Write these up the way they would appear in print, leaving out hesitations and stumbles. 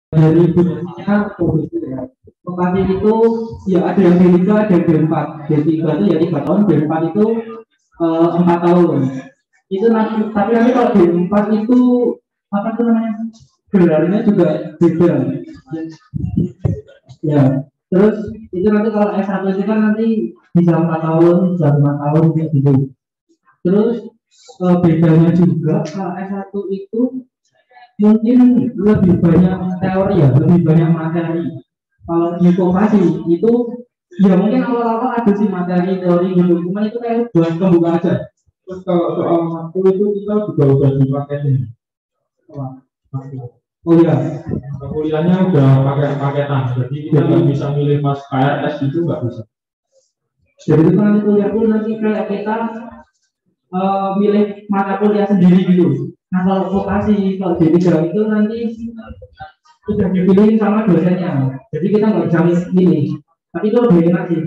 dari durasinya begitu ya. Lokasi itu ya ada yang D3, ada yang D4. D3 itu ya 3 tahun, D4 itu 4 tahun. Itu nanti, tapi nanti kalau D4 itu apa tuh namanya? Gelarnya juga beda. Ya, terus itu nanti kalau S1 itu kan nanti bisa 4 tahun, bisa 5 tahun kayak gitu. Terus bedanya juga kalau S1 itu mungkin lebih banyak teori ya, lebih banyak materi. Kalau di vokasi itu ya mungkin awal-awal ada sih materi teori gitu, cuma itu kayak buat pembuka aja. Terus kalau soal waktu itu kita juga udah dipaketin. Oh iya, kuliahnya udah paketan, jadi kita nggak bisa milih pas KRS itu nggak bisa. jadi itu nanti kuliah pun nanti kayak kita milih mata kuliah sendiri gitu. Nah kalau vokasi, kalau D3 itu nanti sudah dipilih sama dosennya, jadi kita nggak bisa milih, tapi itu lebih enak sih.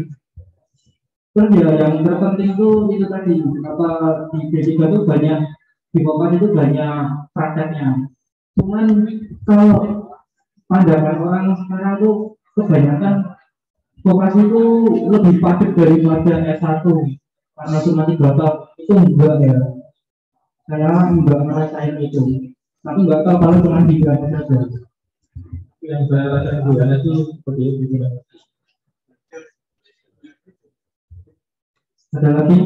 Terus ya yang terpenting tuh itu tadi, apa di D3 itu banyak, di vokasi itu banyak prakteknya. Cuman kalau pandangan orang sekarang tuh kebanyakan vokasi itu lebih padat daripada S1 karena cuma 3 tahun itu enggak ya, saya enggak ngerasain itu, tapi enggak tahu kalau cuma 3 saja. Yang saya rasain kuliahnya itu seperti itu. Ada lagi?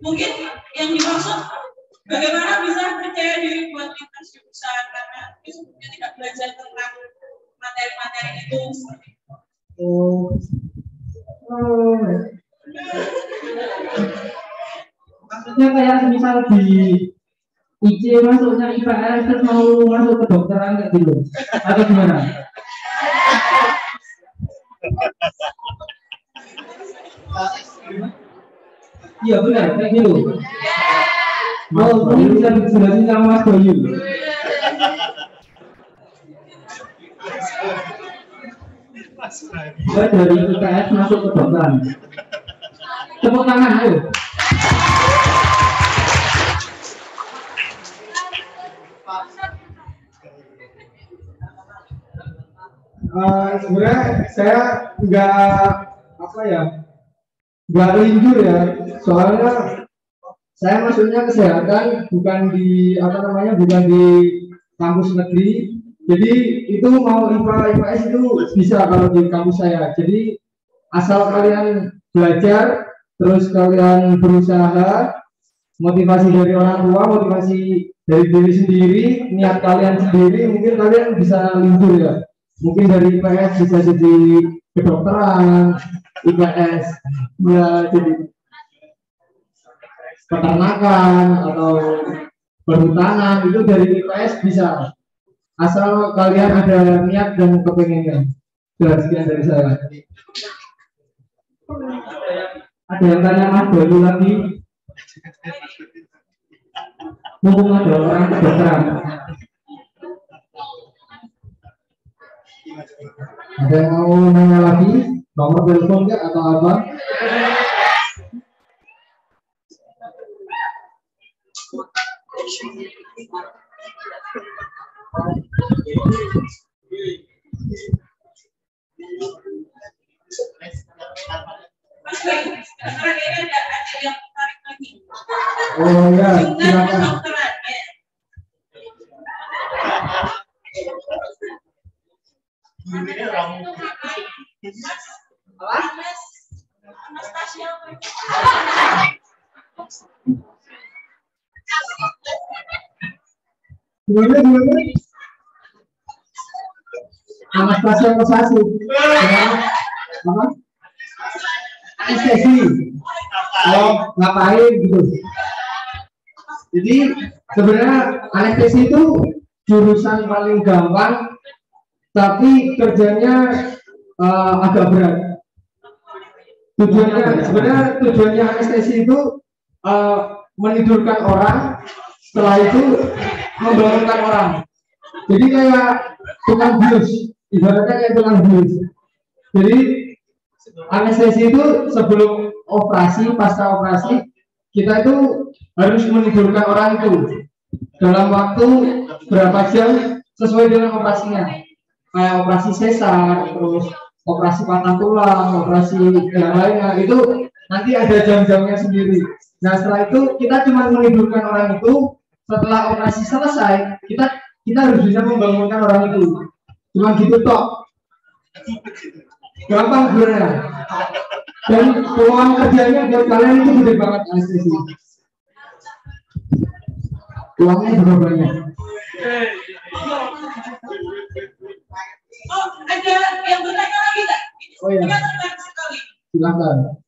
Mungkin yang dimaksud bagaimana bisa percaya diri buat lintas jurusan, karena sebelumnya tidak belajar tentang materi-materi itu seperti itu. Maksudnya kayak misal di IC masuknya IPS terus mau masuk ke dokteran kayak gitu atau gimana? Iya benar kayak gitu. Ini bisa dijelasin sama Mas Bayu. Saya dari IPS masuk ke dokteran. Tepuk tangan ayo. Sebenarnya saya nggak linjur ya, soalnya saya masuknya kesehatan bukan di bukan di kampus negeri, jadi itu mau IPA IPS itu bisa kalau di kampus saya. Jadi asal kalian belajar terus kalian berusaha, motivasi dari orang tua, motivasi dari diri sendiri, niat kalian sendiri, mungkin kalian bisa linjur ya. Mungkin dari IPS bisa jadi kedokteran, IPS ya jadi peternakan atau perhutanan, itu dari IPS bisa, asal kalian ada niat dan kepengennya. Sekian dari saya. Ada yang tanya Mas Bayu lagi? Mumpung ada orang kedokteran. Ada yang mau nanya lagi? Nomor telepon nggak atau apa? Oh ya, silakan. Gimana? Anastasia Kosasi. Apa? Anestesi. ngapain gitu. Jadi sebenarnya anestesi itu jurusan paling gampang, tapi kerjanya agak berat. Tujuannya anestesi itu menidurkan orang, setelah itu membangunkan orang. Jadi kayak tukang bius, ibaratnya kayak tukang bius. Jadi anestesi itu sebelum operasi, pasca operasi, kita itu harus menidurkan orang itu dalam waktu berapa jam sesuai dengan operasinya. Kayak operasi sesar, terus operasi patah tulang, operasi yang lainnya, itu nanti ada jam-jamnya sendiri. Nah setelah itu kita cuma menidurkan orang itu. Setelah operasi selesai, kita harus bisa membangunkan orang itu. Cuma gitu tok. Gampang sebenarnya. Dan peluang kerjanya buat kalian itu gede banget anestesi. Peluangnya juga banyak. Oh, ada yang bertanya lagi nggak? Oh iya. Silakan.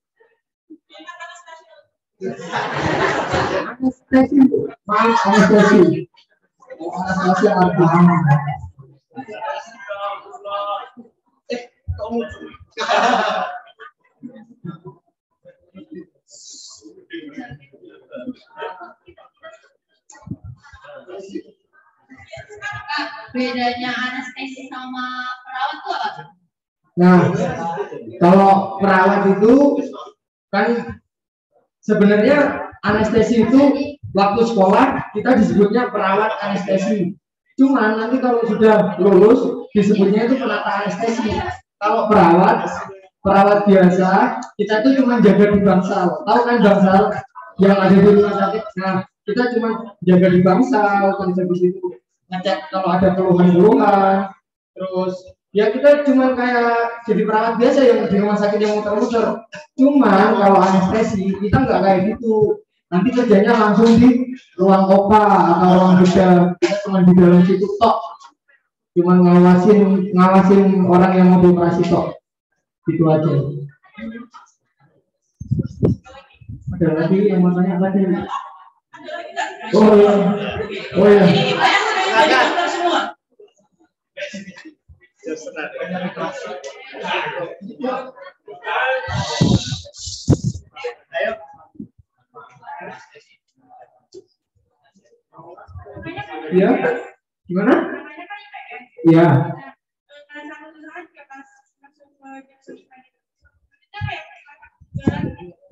Anestesi, anestesi. Anestesi artinya. Bedanya anestesi sama perawat tuh apa? Nah, kalau perawat itu kan sebenarnya anestesi itu waktu sekolah kita disebutnya perawat anestesi. Cuma nanti kalau sudah lulus disebutnya itu penata anestesi. Kalau perawat biasa kita itu cuma jaga di bangsal. Tahu kan bangsal yang ada di rumah sakit? Nah, kita cuma jaga di bangsal, terus habis itu ngecek kalau ada keluhan-keluhan. Terus ya kita cuma kayak jadi perawat biasa yang di rumah sakit yang muter-muter. Cuma kalau anestesi kita nggak kayak gitu. Nanti kerjanya langsung di ruang opa atau ruang bedah. Kita cuma di dalam situ tok. Cuma ngawasin orang yang mau dioperasi tok. Gitu aja. Ada lagi yang mau tanya apa sih? Oh iya. Oh iya. Ini kita yang jadi dokter semua. Ayo. Iya. Gimana? Iya.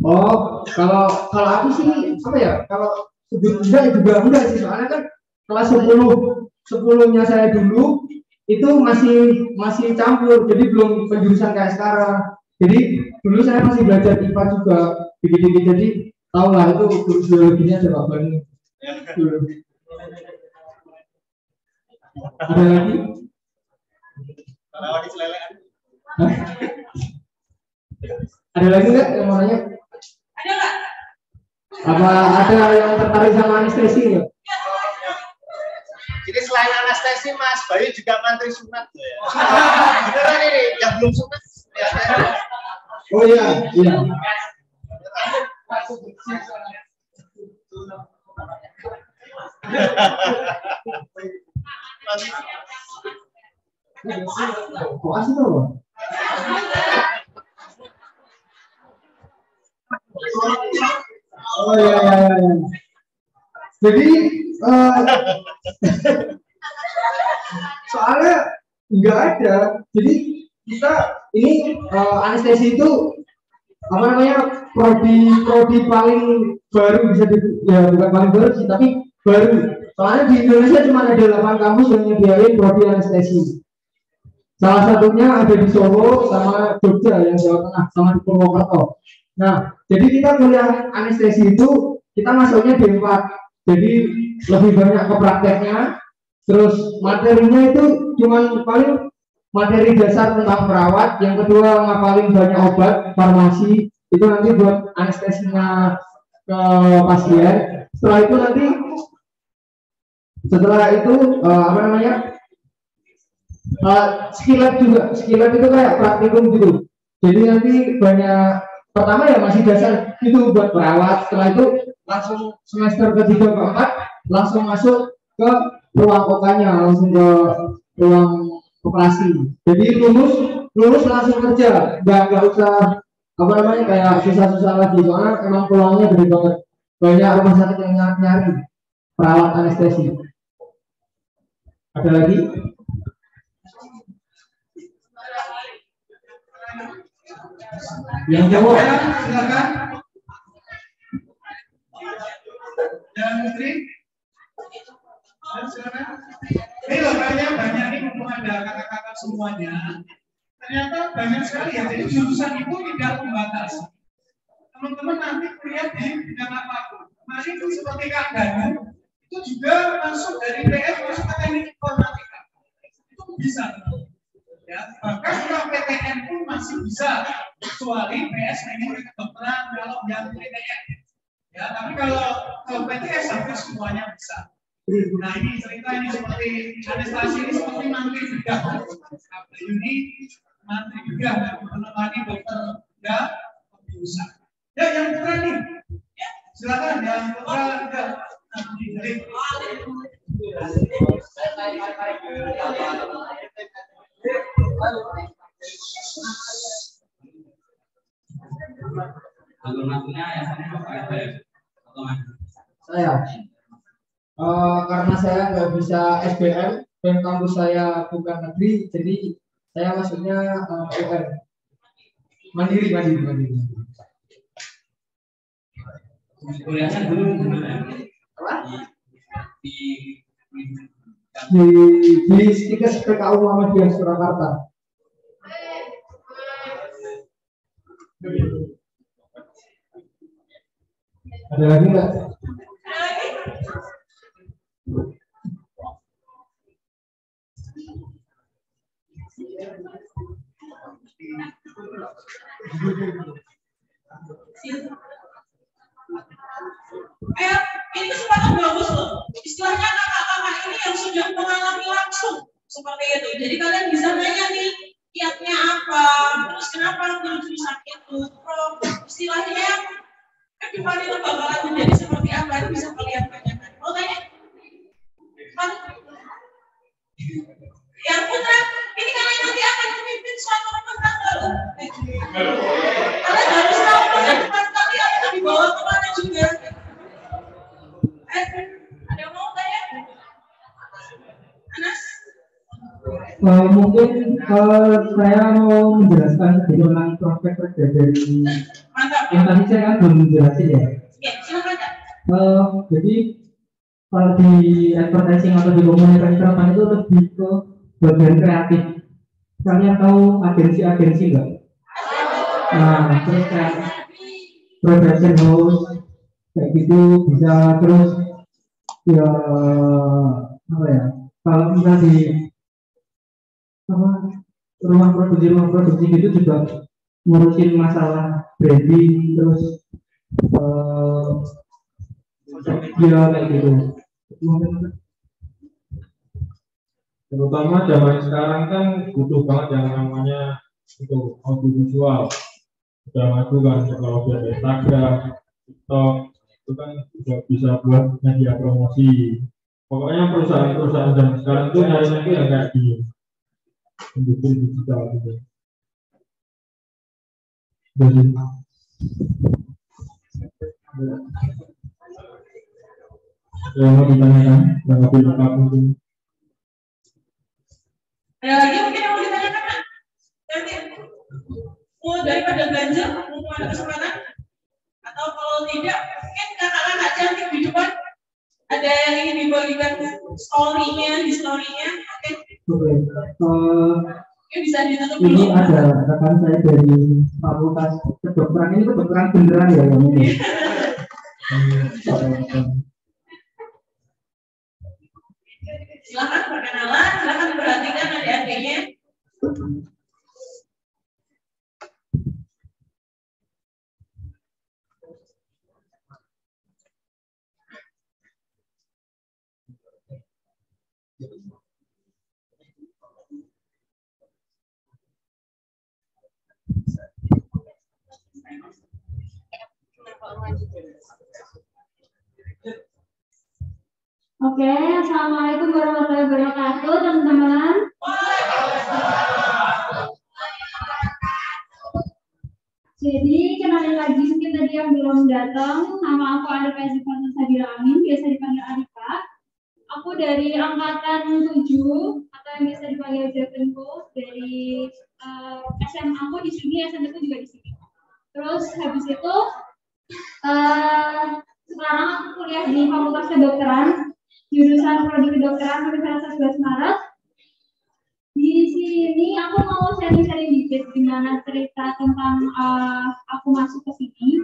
Oh, kalau aku sih apa ya? Kalau sebelumnya juga sih, soalnya kan kelas 10-nya saya dulu itu masih campur, jadi belum penjurusan kayak sekarang. Jadi dulu saya masih belajar IPA juga, dikit-dikit, jadi tahu lah itu guru biologinya jawabannya dulu. Ada lagi? Ada lagi nggak yang mau nanya? Ada nggak? Apa ada yang tertarik sama anestesi nggak? Jadi selain anestesi Mas Bayu juga mantri sunat ya. Beneran ini yang belum sunat. Oh iya, iya. Kok asik tuh? Oh iya, iya, iya. Jadi soalnya nggak ada. Jadi kita ini anestesi itu apa namanya, prodi paling baru, bisa ya bukan paling baru sih, tapi baru. Soalnya di Indonesia cuma ada 8 kampus yang menyediakan prodi anestesi. Salah satunya ada di Solo sama Jogja yang Jawa Tengah, sama di Purwokerto. Nah, jadi kita kuliah anestesi itu kita masuknya D4. Jadi lebih banyak ke prakteknya. Terus materinya itu cuma paling materi dasar tentang perawat, yang kedua ngapalin banyak obat, farmasi, itu nanti buat anestesinya ke pasien. Setelah itu apa namanya, skill lab juga. Skill lab itu kayak praktikum gitu. Jadi nanti banyak pertama ya masih dasar itu buat perawat, setelah itu langsung semester ketiga keempat langsung masuk ke ruang kokanya, langsung ke ruang operasi. Jadi lulus langsung kerja, nggak usah apa namanya kayak susah-susah lagi, soalnya emang peluangnya gede banget, banyak rumah sakit yang nyari perawat anestesi. Ada lagi? Yang jawab silakan. Yang Putri, silakan. Ini loh banyak nih mumpung ada kata-kata semuanya. Ternyata banyak sekali ya. Jadi jurusan itu tidak membatasi. Teman-teman nanti kuliah di bidang apapun. Kemarin itu seperti Kak Danu, itu juga masuk dari PS masuk ke teknik informatika. Itu bisa. Ya, bahkan kalau PTN pun masih bisa, kecuali PS teknik kedokteran kalau yang PTN. Ya, tapi kalau PTS sampai semuanya bisa. Nah ini cerita ini seperti anestesi ini seperti mantri bedah. Ini mantri bedah dan menemani dokter bedah bisa. Ya yang putra nih, ya, silakan yang putra ada. Saya karena saya nggak bisa SBM dan kampus saya bukan negeri, jadi saya masuknya UN mandiri. Kuliahnya dulu gimana? Di Stikes PKU Muhammadiyah Surakarta. Ada lagi nggak? Ini kesempatan bagus loh. Istilahnya kakak-kakak ini yang sudah mengalami langsung seperti itu. Jadi kalian bisa nanya nih kiatnya apa, terus kenapa pilih jurusan itu, istilahnya kedepan itu bakalan menjadi seperti apa, itu bisa kalian tanyakan. Mau tanya? Yang putra, ini kalian nanti akan memimpin suatu rumah tangga loh. Kalian harus tahu masa depan kalian itu dibawa kemana juga. Ada yang mau tanya? Anas? Mungkin saya mau menjelaskan sedikit tentang prospek kerja dari yang tadi saya kan belum menjelaskan ya. Ya, silakan. Jadi kalau di advertising atau di komunikasi depan itu lebih ke bagian kreatif. Kalian tahu agensi nggak? Nah, terus kayak production house kayak gitu bisa, terus ya apa ya? Kalau misalnya di rumah produksi gitu juga ngurusin masalah branding, terus media kayak gitu. Terutama zaman sekarang kan butuh banget yang namanya itu audiovisual. Sudah maju kan kalau sudah Instagram, TikTok itu kan sudah bisa buat media promosi. Pokoknya perusahaan-perusahaan zaman sekarang itu nyari yang kayak di industri digital gitu. Jadi yang mau ditanyakan, tanggapi apa mungkin? Ada lagi mungkin yang mau ditanyakan, Pak? Nanti daripada belanja, mumpung ada kesempatan. Atau kalau tidak, mungkin kakak-kakak cantik di depan ada yang ingin dibagikan story-nya. Oke. Oke, bisa ditutup dulu. Ini ada rekan saya dari Fakultas Kedokteran, ini kedokteran beneran ya yang ini. Silakan perkenalan, silakan perhatikan adik-adiknya. Oke, assalamualaikum warahmatullahi wabarakatuh, teman-teman. Jadi kenalin lagi mungkin tadi yang belum datang, nama aku Ada Faisal Sabira Amin, biasa dipanggil Arika. Aku dari angkatan 7 atau yang biasa dipanggil Javenko dari SMA aku di sini, SMP aku juga di sini. Terus habis itu sekarang aku kuliah di Fakultas Kedokteran, jurusan Prodi Kedokteran Universitas 11 Maret. Di sini aku mau sharing-sharing dikit gimana cerita tentang aku masuk ke sini.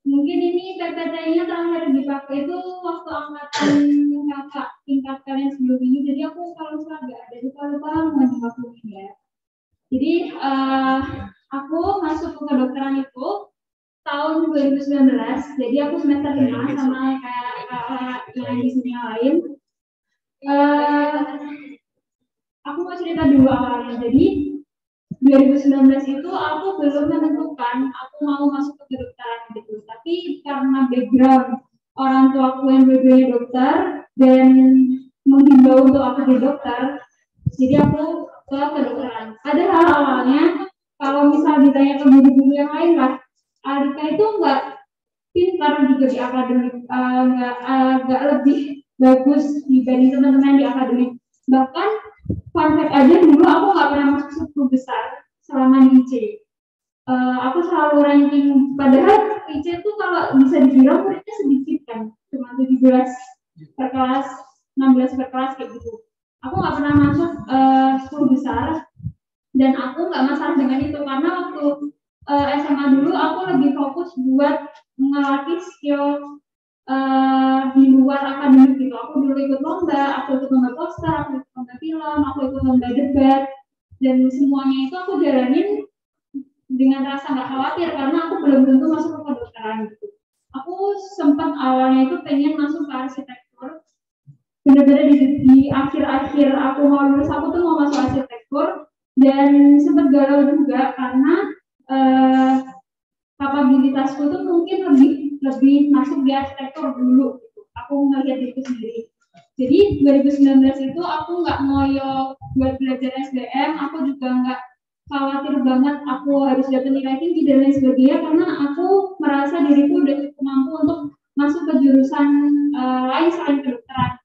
Mungkin ini PPT-nya terakhir dipakai itu waktu angkatan kakak tingkat kalian sebelum ini. Jadi aku kalau salah nggak ada lupa mau dimaklumi ya. Jadi aku masuk ke kedokteran itu tahun 2019. Jadi aku semester 5 sama kayak yang di sini lain. Aku mau cerita dulu awalnya. Jadi 2019 itu aku belum menentukan aku mau masuk ke kedokteran gitu. Tapi karena background orang tua aku yang dua-duanya dokter dan menghimbau untuk aku jadi dokter, jadi aku ke kedokteran. Padahal awalnya kalau misal ditanya ke guru-guru yang lain lah, Arika itu nggak pintar juga di akademik, nggak lebih bagus dibanding teman-teman di akademik. Bahkan fun fact aja dulu aku nggak pernah masuk 10 besar selama di IC. Aku selalu ranking, padahal IC itu kalau bisa dibilang muridnya sedikit kan, cuma 17 per kelas, 16 per kelas kayak gitu. Aku nggak pernah masuk 10 besar dan aku nggak masalah dengan itu karena waktu SMA dulu aku lebih fokus buat melatih skill di luar akademik gitu. Aku dulu ikut lomba, aku ikut lomba poster, aku ikut lomba film, aku ikut lomba debat, dan semuanya itu aku jalanin dengan rasa nggak khawatir karena aku belum tentu masuk ke kedokteran gitu. Aku sempat awalnya itu pengen masuk ke arsitektur, bener-bener di akhir-akhir aku mau lulus aku tuh mau masuk arsitektur dan sempat galau juga karena kapabilitasku tuh mungkin lebih masuk di arsitektur dulu gitu. Aku ngeliat itu sendiri. Jadi 2019 itu aku nggak ngoyo buat belajar SBM, aku juga nggak khawatir banget aku harus dapat nilai tinggi dan lain sebagainya karena aku merasa diriku udah cukup mampu untuk masuk ke jurusan lain selain kedokteran.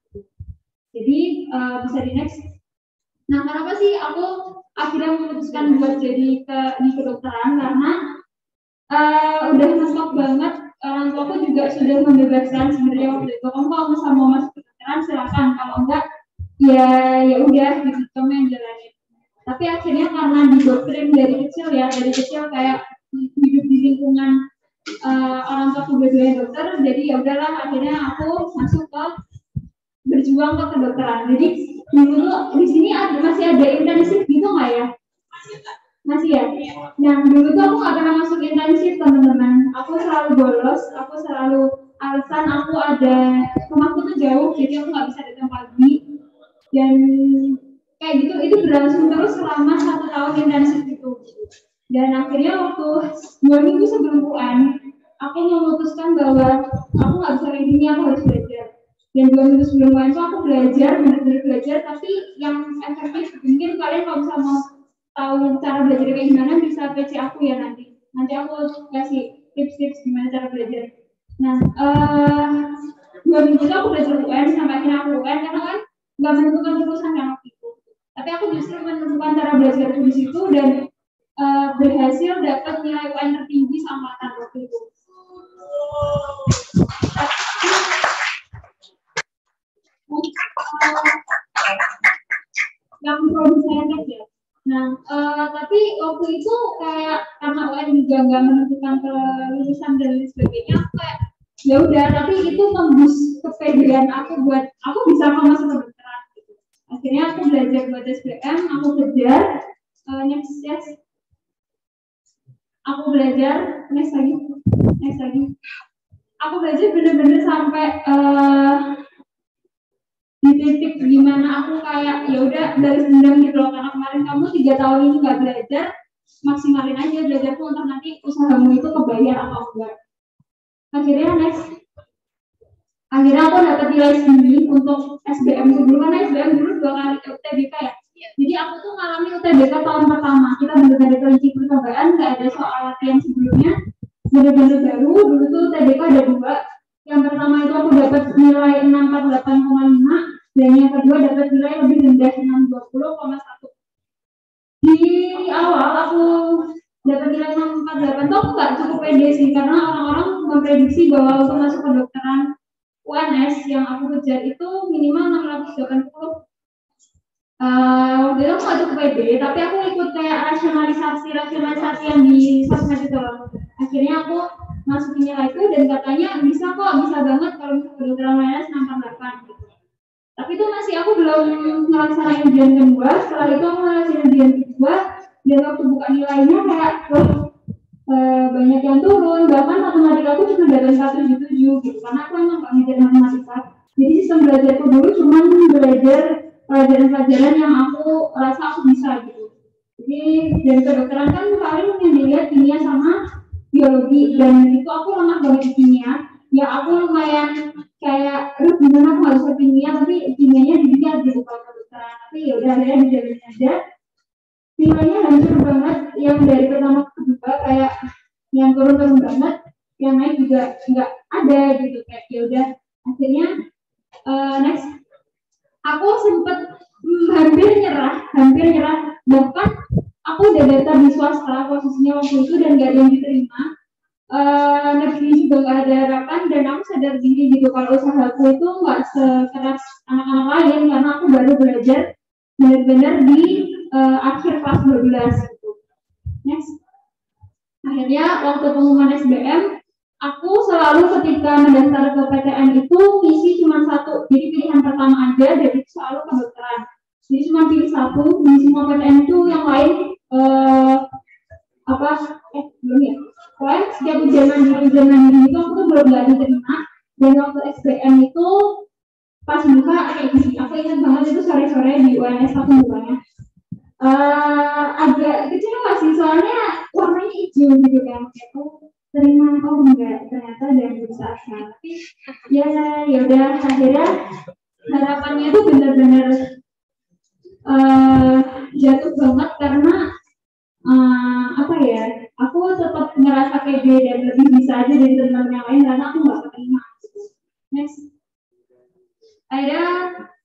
Jadi bisa di next. Nah, kenapa sih aku akhirnya memutuskan buat jadi di kedokteran karena udah mentok banget. Orang tua aku juga sudah membebaskan sebenarnya waktu itu. Kamu kalau misalnya mau masuk kedokteran silakan, kalau enggak ya udah gitu kamu yang jalanin. Tapi akhirnya karena didoktrin dari kecil kayak hidup di lingkungan orang tua aku dua-duanya dokter, jadi ya udahlah akhirnya aku masuk ke berjuang ke kedokteran. Jadi dulu di sini masih ada intensif gitu nggak ya? Masih ya. Nah dulu tuh aku nggak pernah masuk intensif teman-teman. Aku selalu bolos. Aku selalu alasan aku ada rumahku tuh jauh, jadi aku nggak bisa datang pagi. Dan kayak gitu itu berlangsung terus selama 1 tahun intensif itu. Dan akhirnya waktu 2 minggu sebelum UN, aku memutuskan bahwa aku nggak bisa kayak gini, aku harus belajar. Dan 2 minggu sebelum UN itu aku belajar, benar-benar belajar. Tapi yang efektif mungkin kalian kalau bisa mau tahu cara belajar kayak gimana bisa PC aku ya nanti aku kasih tips-tips gimana cara belajar. Nah 2 minggu itu aku belajar UN sampai akhirnya aku UN karena kan nggak menentukan jurusan kan waktu itu, tapi aku justru menentukan cara belajar di situ dan berhasil dapat nilai UN tertinggi sama angkatan waktu itu. Yang produsen ya. Nah, tapi waktu itu kayak karena UN juga nggak menentukan kelulusan dan lain sebagainya, aku kayak ya udah, tapi itu tembus kepedean aku buat aku bisa masuk kedokteran gitu. Akhirnya aku belajar buat SBM, aku kejar next aku belajar next lagi aku belajar bener-bener sampai di titik gimana aku kayak ya udah dari dendam gitu loh, karena kemarin kamu 3 tahun ini nggak belajar, maksimalin aja belajarku untuk nanti usahamu itu kebayar atau enggak. Akhirnya next akhirnya aku dapat nilai segini untuk SBM dulu, karena SBM dulu 2 kali UTBK ya. Jadi aku tuh ngalami UTBK tahun pertama, kita benar-benar kelinci percobaan, nggak ada soal latihan sebelumnya, benar-benar baru. Dulu tuh UTBK ada 2. Yang pertama itu aku dapat nilai 648,5, dan yang kedua dapat nilai lebih rendah 620,1. Di awal aku dapat nilai 648 tuh aku nggak cukup pede sih, karena orang-orang memprediksi bahwa untuk masuk kedokteran UNS yang aku kejar itu minimal 680. Waktu itu aku nggak cukup pede, tapi aku ikut kayak rasionalisasi yang di sosmed itu loh. Akhirnya aku masukin nilai itu dan katanya bisa banget kalau masuk kedokteran UNS 648 gitu. Tapi itu masih aku belum ngelaksanain ujian kedua. Setelah itu aku ngelaksanain ujian kedua, dan waktu buka nilainya kayak banyak yang turun, bahkan matematika aku cuma dapat 177 gitu, karena aku emang gak ngejar matematika. Jadi sistem belajarku dulu cuma belajar pelajaran-pelajaran yang aku rasa aku bisa gitu. Jadi dari kedokteran kan paling yang dilihat kimia sama biologi, dan itu aku lemah banget di kimia. Ya aku lumayan kayak gimana aku nggak suka kimia, tapi kimianya dilihat gitu kalau kedokteran. Tapi ya udah akhirnya dijalanin aja. Nilainya hancur banget, yang dari pertama ke kedua kayak yang turun banget, yang naik juga nggak ada gitu, kayak ya udah akhirnya next aku sempet hampir nyerah, bahkan aku udah daftar di swasta posisinya waktu itu dan nggak ada yang diterima. Negeri juga nggak ada harapan, dan aku sadar diri gitu kalau usahaku itu nggak sekeras anak-anak lain, karena aku baru belajar benar-benar di akhir kelas 12 gitu. Next, akhirnya waktu pengumuman SBM, aku selalu ketika mendaftar ke PTN itu isi cuma 1, jadi pilihan pertama aja, dan itu selalu kedokteran. Jadi cuma pilih 1 di semua PTN itu, yang lain belum ya. Pokoknya setiap ujian mandiri itu aku tuh belum nggak diterima, dan waktu SBM itu pas buka kayak gini, aku ingat banget itu sore-sore di UNS aku bukanya. Agak kecewa sih, soalnya warnanya hijau gitu kan, kayak terima enggak, ternyata dari usaha. Tapi ya udah, akhirnya harapannya tuh benar-benar jatuh banget, karena aku tetap ngerasa pede dan lebih bisa aja dari teman yang lain, karena aku nggak keterima gitu. Next, akhirnya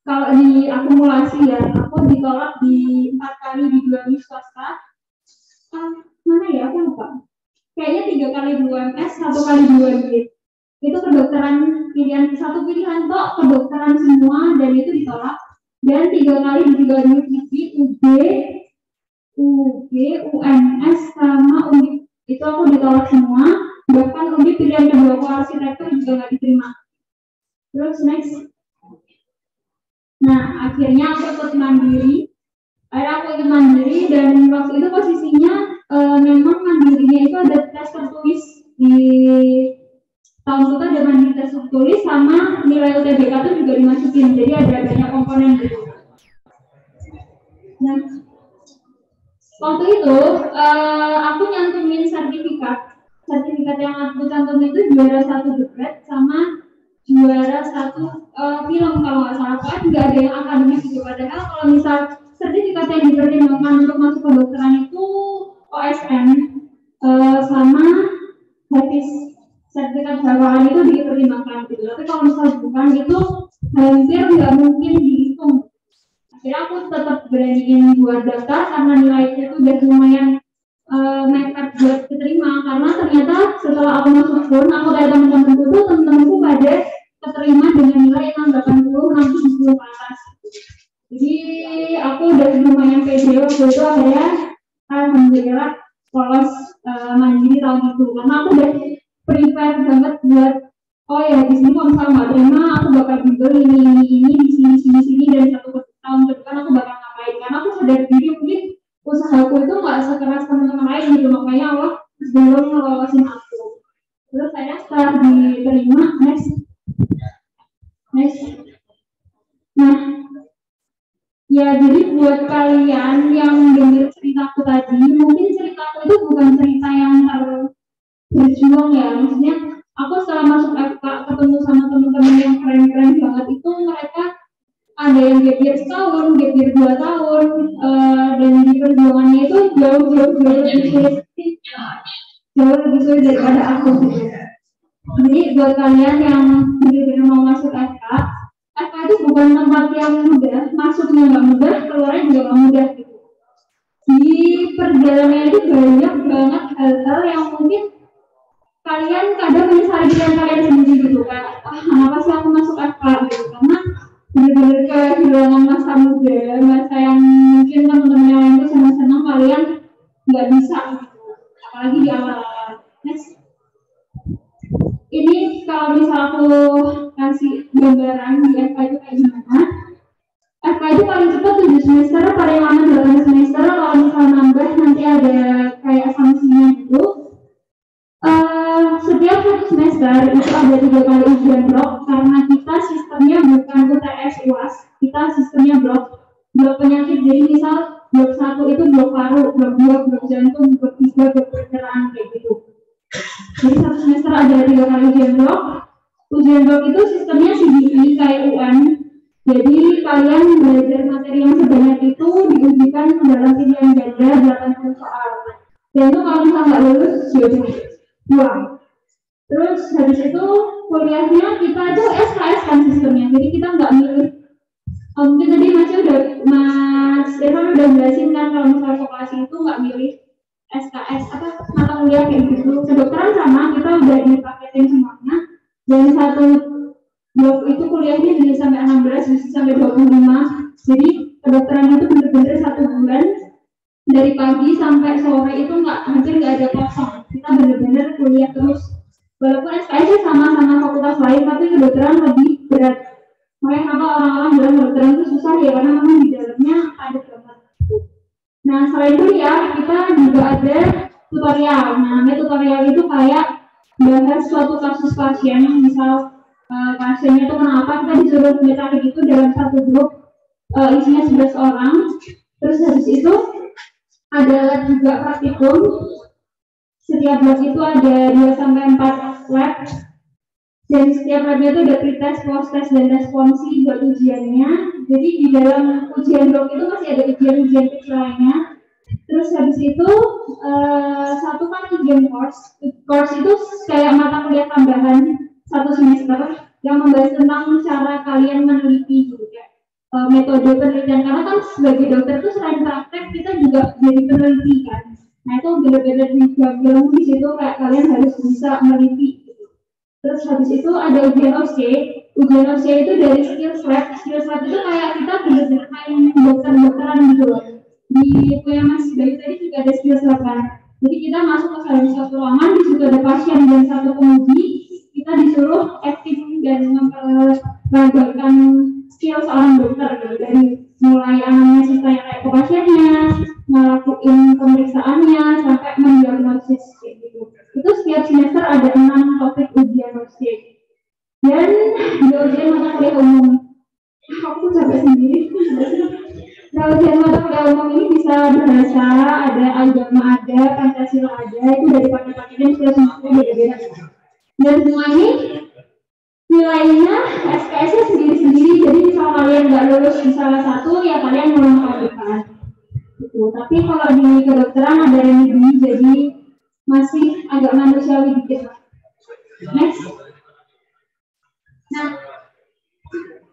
kalau di akumulasi ya, aku ditolak di 4 kali di 2 uni swasta. Mana ya, aku lupa. Kayaknya 3 kali di UMS, 1 kali di UMG. Itu kedokteran pilihan, 1 pilihan kok kedokteran semua, dan itu ditolak. Dan 3 kali di 3 universitas, UG, UNS sama UNI, itu aku ditolak semua. Bahkan UNI pilihan kedua aku arsitektur juga nggak diterima. Terus next. Nah, akhirnya aku ikut mandiri. Dan waktu itu posisinya memang mandirinya itu ada tes tertulis di tahun itu, ada mandiri tes tertulis sama nilai UTBK itu juga dimasukin. Jadi ada banyak komponen gitu. Nah, waktu itu aku nyantumin sertifikat yang aku cantumin itu juara 1 dekret sama juara 1 film kalau nggak salah. Pokoknya nggak ada yang akademis gitu. Padahal kalau misal sertifikat yang dipertimbangkan untuk masuk kedokteran itu OSN sama HEPIS, sertifikat hafalan itu dipertimbangkan gitu. Tapi kalau misal bukan, itu hampir nggak mungkin dihitung. Akhirnya aku tetap beraniin buat daftar karena nilainya itu udah lumayan mepet buat diterima, karena ternyata setelah aku masuk pun aku dari teman-temanku pada keterima dengan nilai 680 ke atas. Jadi aku udah lumayan pede waktu itu, akhirnya alhamdulillah lolos mandiri tahun itu, karena aku udah prepare banget buat di sini kalau misalnya nggak terima aku bakal bimbel ini di sini dan 1 tahun ke depan aku bakal ngapain, karena aku sadar diri mungkin usahaku itu nggak sekeras teman-teman lain gitu, makanya Allah belum ngelolosin aku. Terus saya setelah diterima next. Nah, ya jadi buat kalian yang dengar ceritaku tadi, mungkin ceritaku itu bukan cerita yang berjuang ya, maksudnya aku setelah masuk FK ketemu sama teman-teman yang ada yang gap year setahun, gap year 2 tahun, dan di perjuangannya itu jauh lebih sulit daripada aku gitu. Jadi buat kalian yang benar-benar mau masuk FK itu bukan tempat yang mudah, masuknya nggak mudah, keluarnya juga nggak mudah gitu. Di perjalanannya itu banyak banget hal-hal yang mungkin kalian kadang menyesali dengan kalian sendiri gitu kan, kenapa sih aku masuk FK gitu, karena benar-benar kehilangan masa muda, masa yang mungkin teman-teman yang lain itu senang-senang kalian nggak bisa gitu, apalagi di awal-awal. Ini kalau misal aku kasih gambaran di FK itu kayak gimana. FK itu paling cepat 7 semester, paling lama 8 semester. Kalau misal nambah nanti ada kayak sanksinya gitu. Setiap 1 semester itu ada 3 kali ujian blok, karena kita sistemnya bukan UTS UAS, kita sistemnya blok penyakit. Jadi misal blok 1 itu blok paru, blok 2 blok jantung, blok 3 blok pencernaan kayak gitu. Jadi 1 semester ada 3 kali ujian blok. Ujian blok itu sistemnya CBI kayak UN. Jadi kalian belajar materi yang sebanyak itu diujikan dalam pilihan ganda 80 soal. Dan itu kalau misalnya nggak lulus, yaudah pulang. Terus habis itu kuliahnya kita itu SKS kan sistemnya. Jadi kita nggak milih. Mungkin tadi Mas Irfan udah jelasin kan kalau misalnya vokasi itu nggak milih SKS mata kuliah kayak gitu. Kedokteran sama, kita udah dipaketin semuanya. Dan satu blok itu kuliahnya bisa sampai 16, bisa sampai 25. Jadi kedokteran itu benar-benar 1 bulan dari pagi sampai sore itu hampir nggak ada kosong. Kita benar-benar kuliah terus. Walaupun SKS sama-sama fakultas lain, tapi kedokteran lebih berat. Makanya kenapa orang-orang bilang kedokteran itu susah ya, karena memang di dalamnya padat banget. Nah, selain kuliah, kita juga ada tutorial. Nah, tutorial itu kayak bahas suatu kasus pasien, misal pasiennya itu kenapa, kita disuruh mencari itu dalam satu grup isinya 11 orang. Terus habis itu ada juga praktikum. Setiap blok itu ada 2-4 lab. Dan setiap labnya itu ada pretest, post-test, dan responsi buat ujiannya. Jadi di dalam ujian blok itu masih ada ujian-ujian kecil lainnya. Terus habis itu satu kan ujian course. Course itu kayak mata kuliah tambahan 1 semester yang membahas tentang cara kalian meneliti gitu ya. Metode penelitian, karena kan sebagai dokter itu selain praktek kita juga jadi peneliti kan. Nah itu benar-benar dijaga di situ kayak kalian harus bisa meneliti. Terus habis itu ada ujian OSCE. Ujian OSCE itu dari skills lab. Skills lab itu kayak kita benar-benar main dokter-dokteran gitu loh. Di punya Mas Bayu tadi juga ada skills lab kan. Jadi kita masuk ke satu ruangan, di situ ada pasien dan 1 penguji. Kita disuruh acting dan memperagakan skill seorang dokter gitu. Dari mulai anamnesis kayak ke pasiennya, ngelakuin pemeriksaannya sampai mendiagnosis kayak gitu. Itu setiap semester ada 6 topik ujian OSCE. Dan di ujian mata kuliah umum, aku capek sendiri. Nah, ujian mata kuliah umum ini bisa bahasa, ada agama, ada Pancasila, ada itu dari paket-paketnya setiap semester beda-beda. Dan semua ini nilainya SKS-nya sendiri-sendiri. Jadi misal kalian nggak lulus di salah satu, ya kalian ngulang tahun depan. Gitu. Tapi kalau di kedokteran ada yang lebih, jadi masih agak manusiawi dikit. Next. Nah,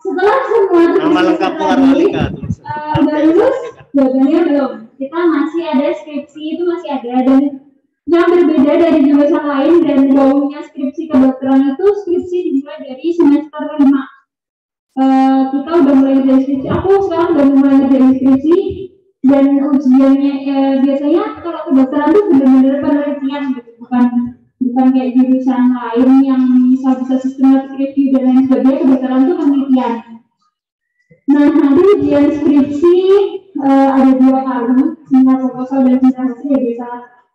setelah semua nama lengkap Warmalika udah lulus, jawabannya belum. Kita masih ada skripsi, itu masih ada. Dan yang berbeda dari jurusan lain dan gaungnya skripsi kedokteran itu, skripsi dimulai dari semester 5. Kita udah mulai dari skripsi. Aku sekarang udah mulai dari skripsi. Dan ujiannya biasanya kalau kedokteran itu benar-benar penelitian gitu, bukan kayak jurusan lain yang bisa sistematik review dan lain sebagainya. Kedokteran itu penelitian. Nah, nanti ujian skripsi ada 2 kali, singkat proposal dan singkat hasil ya biasa.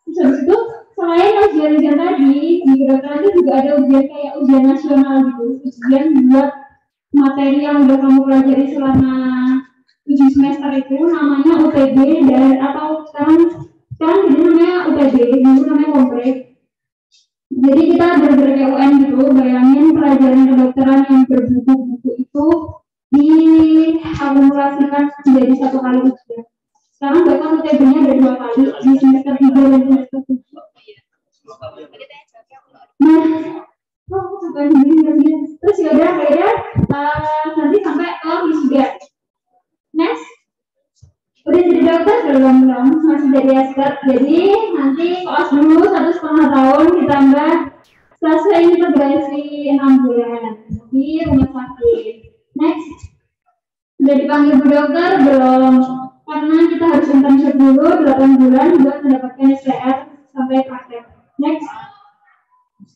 Terus habis itu selain ujian tadi di kedokteran itu juga ada ujian kayak ujian nasional gitu, ujian buat materi yang udah kamu pelajari selama 7 semester itu, namanya UTD dan atau sekarang dulu namanya UTD, dulu namanya komprek. Jadi kita bener-bener kayak UN gitu, bayangin pelajaran kedokteran yang berbuku-buku itu diakumulasikan menjadi 1 kali ujian. Sekarang bahkan UTB-nya ada 2 kali di semester 3 dan semester 7. Nah, aku bukan gini. Terus yaudah nanti sampai ke wisuda. Next, udah jadi dokter belum? Masih jadi expert. Jadi nanti koas dulu 1,5 tahun ditambah selesai integrasi 6 bulan di rumah sakit. Next, udah dipanggil Bu Dokter belum? Karena kita harus internship dulu 8 bulan buat mendapatkan SPR sampai praktek. Next,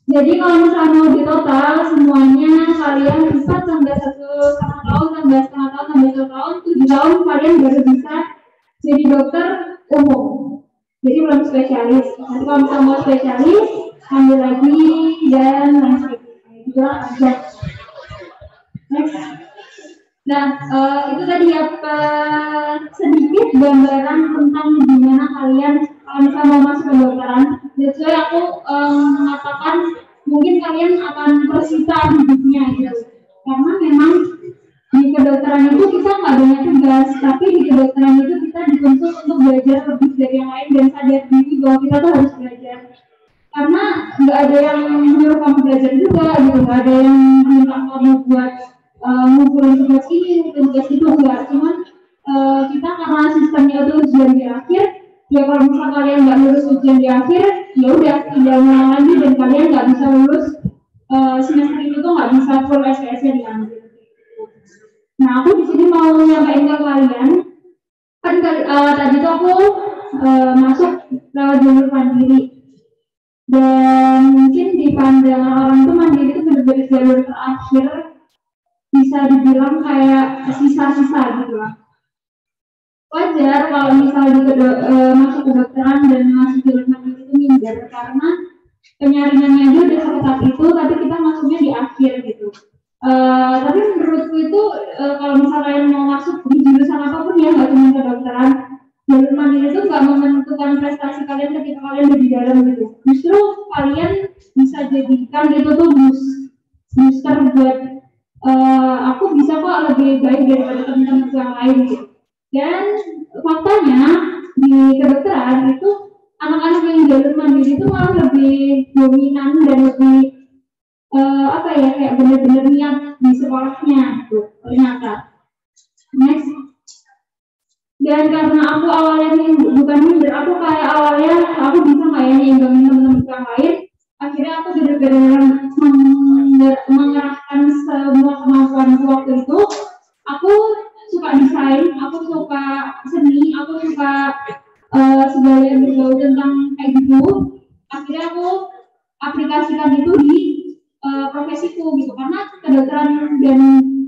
jadi kalau misalnya mau di total semuanya kalian 4 sampai 1,5 tahun, tambah setengah tahun, tambah 1 tahun, 7 tahun kalian baru bisa jadi dokter umum. Jadi belum spesialis. Nanti kalau misalnya mau spesialis, ambil lagi dan lain sebagainya. Itu aja. Next. Nah, itu tadi sedikit gambaran tentang gimana kalian kalau misalnya mau masuk ke kedokteran. Jadi aku mengatakan mungkin kalian akan tersita hidupnya gitu. Karena memang di kedokteran itu kita nggak banyak tugas, tapi di kedokteran itu kita dituntut untuk belajar lebih dari yang lain dan sadar diri bahwa kita tuh harus belajar. Karena nggak ada yang menyuruh kamu belajar juga gitu, nggak ada yang minta kamu buat ngumpulin tugas ini, tugas itu enggak. Cuman kita karena sistemnya itu ujian di akhir, ya kalau misalnya kalian nggak lulus ujian di akhir, ya udah tinggal ngulang lagi dan kalian nggak bisa lulus semester itu tuh nggak bisa full SPS-nya diambil. Nah, aku di sini mau nyampein ke kalian, kan tadi tuh aku masuk lewat jalur mandiri, dan mungkin di pandangan orang tuh mandiri itu benar-benar jalur terakhir, bisa dibilang kayak sisa-sisa gitu lah. Wajar kalau misalnya masuk kedokteran dan masuk jalur mandiri itu minder, karena penyaringannya aja udah seketat itu, tapi kita masuknya di akhir gitu. Tapi menurutku itu kalau misalnya kalian mau masuk di jurusan apapun ya, nggak cuma kedokteran, jalur mandiri itu nggak menentukan prestasi kalian ketika kalian udah di dalam gitu. Justru kalian bisa jadikan itu tuh booster buat aku bisa kok lebih baik daripada teman-teman yang lain gitu. Dan faktanya di kedokteran itu anak-anak yang jalur mandiri itu malah lebih dominan dan lebih kayak benar-benar niat di sekolahnya gitu ternyata. Next. Dan karena aku awalnya bukan minder, aku kayak awalnya aku bisa kayak nyimbangin teman-teman yang lain, akhirnya aku benar-benar mengerahkan semua kemampuanku waktu itu. Aku suka desain, aku suka seni, aku suka segala yang berbau tentang kayak gitu. Akhirnya aku aplikasikan itu di profesiku gitu, karena kedokteran dan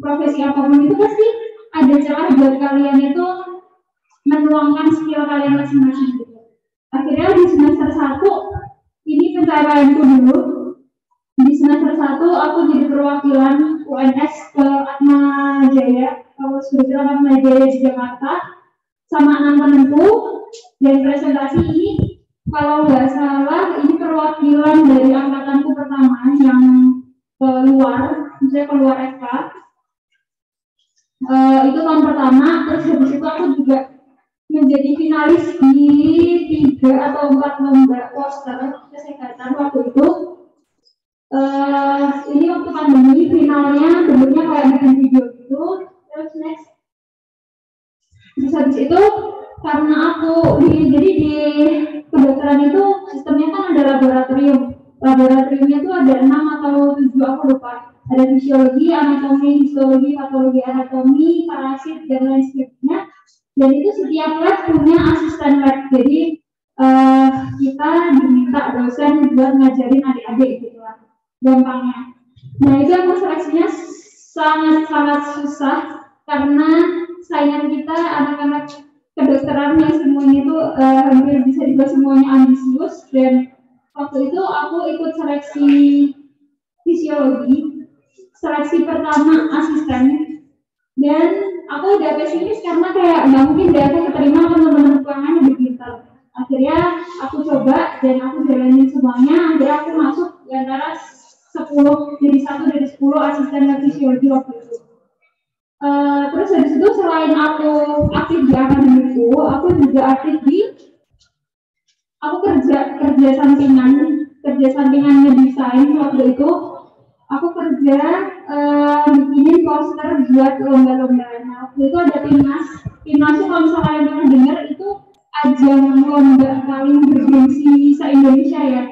profesi apapun itu pasti ada cara buat kalian itu menuangkan skill kalian masing-masing gitu. Akhirnya di semester 1 ini pencapaianku dulu. Di semester 1 aku jadi perwakilan UNS ke Atma Jaya, Kampus Kedokteran Atma Jaya di Jakarta sama 6 temanku, dan presentasi ini kalau nggak salah ini perwakilan dari angkatanku pertama yang keluar, misalnya keluar FK. Itu tahun pertama. Terus habis itu aku juga menjadi finalis di 3 atau 4 lomba poster kesehatan waktu itu. Ini waktu pandemi, finalnya bentuknya kayak bikin video gitu. Terus next, terus habis itu karena aku jadi di kedokteran itu sistemnya kan ada laboratoriumnya tuh ada 6 atau 7 aku lupa. Ada fisiologi, anatomi, histologi, patologi anatomi, parasit dan lain sebagainya. Dan itu setiap lab punya asisten lab, jadi kita diminta dosen buat ngajarin adik-adik gitu lah, gampangnya. Nah itu aku seleksinya sangat susah, karena saingan kita anak-anak kedokteran yang semuanya itu hampir bisa dibilang semuanya ambisius. Dan waktu itu aku ikut seleksi fisiologi, seleksi pertama asisten, dan aku udah pesimis karena kayak nggak mungkin deh aku keterima teman-teman keuangan lebih pintar. Akhirnya aku coba dan aku jalanin semuanya, akhirnya aku masuk di antara 10 jadi 1 dari 10 asisten fisiologi waktu itu. Terus habis itu selain aku aktif di akademiku, aku juga aktif di aku kerja sampingan ngedesain. Waktu itu aku kerja bikinin poster buat lomba-lomba. Nah, waktu itu ada timnas itu kalau misalnya kalian pernah dengar itu ajang lomba paling bergengsi se Indonesia ya.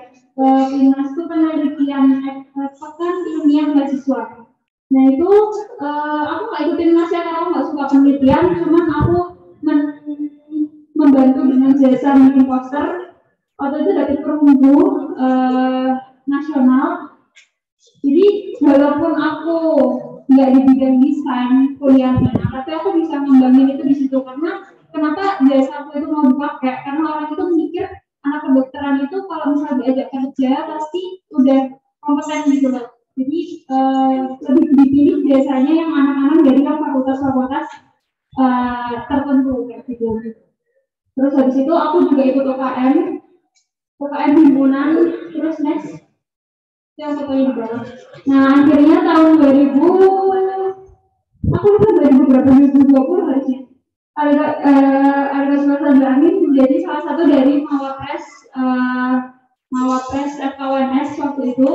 Timnas itu penelitian pekan ilmiah mahasiswa. Nah itu aku nggak ikut timnasnya karena aku nggak suka penelitian, cuman aku membantu dengan jasa bikin poster. Waktu itu dapat perunggu nasional. Jadi walaupun aku nggak di bidang desain kuliahnya, tapi aku bisa ngembangin itu di situ. Karena kenapa jasa aku itu mau dipakai? Karena orang itu mikir anak kedokteran itu kalau misalnya diajak kerja pasti udah kompeten gitu loh. Jadi lebih dipilih biasanya yang anak-anak dari fakultas-fakultas tertentu kayak gitu. Terus habis itu aku juga ikut UKM himpunan, terus next yang fotonya di bawah. Nah akhirnya tahun 2000, aku lupa 2020 harusnya. Ada suasana Amin menjadi salah satu dari Mawapres FKWNS waktu itu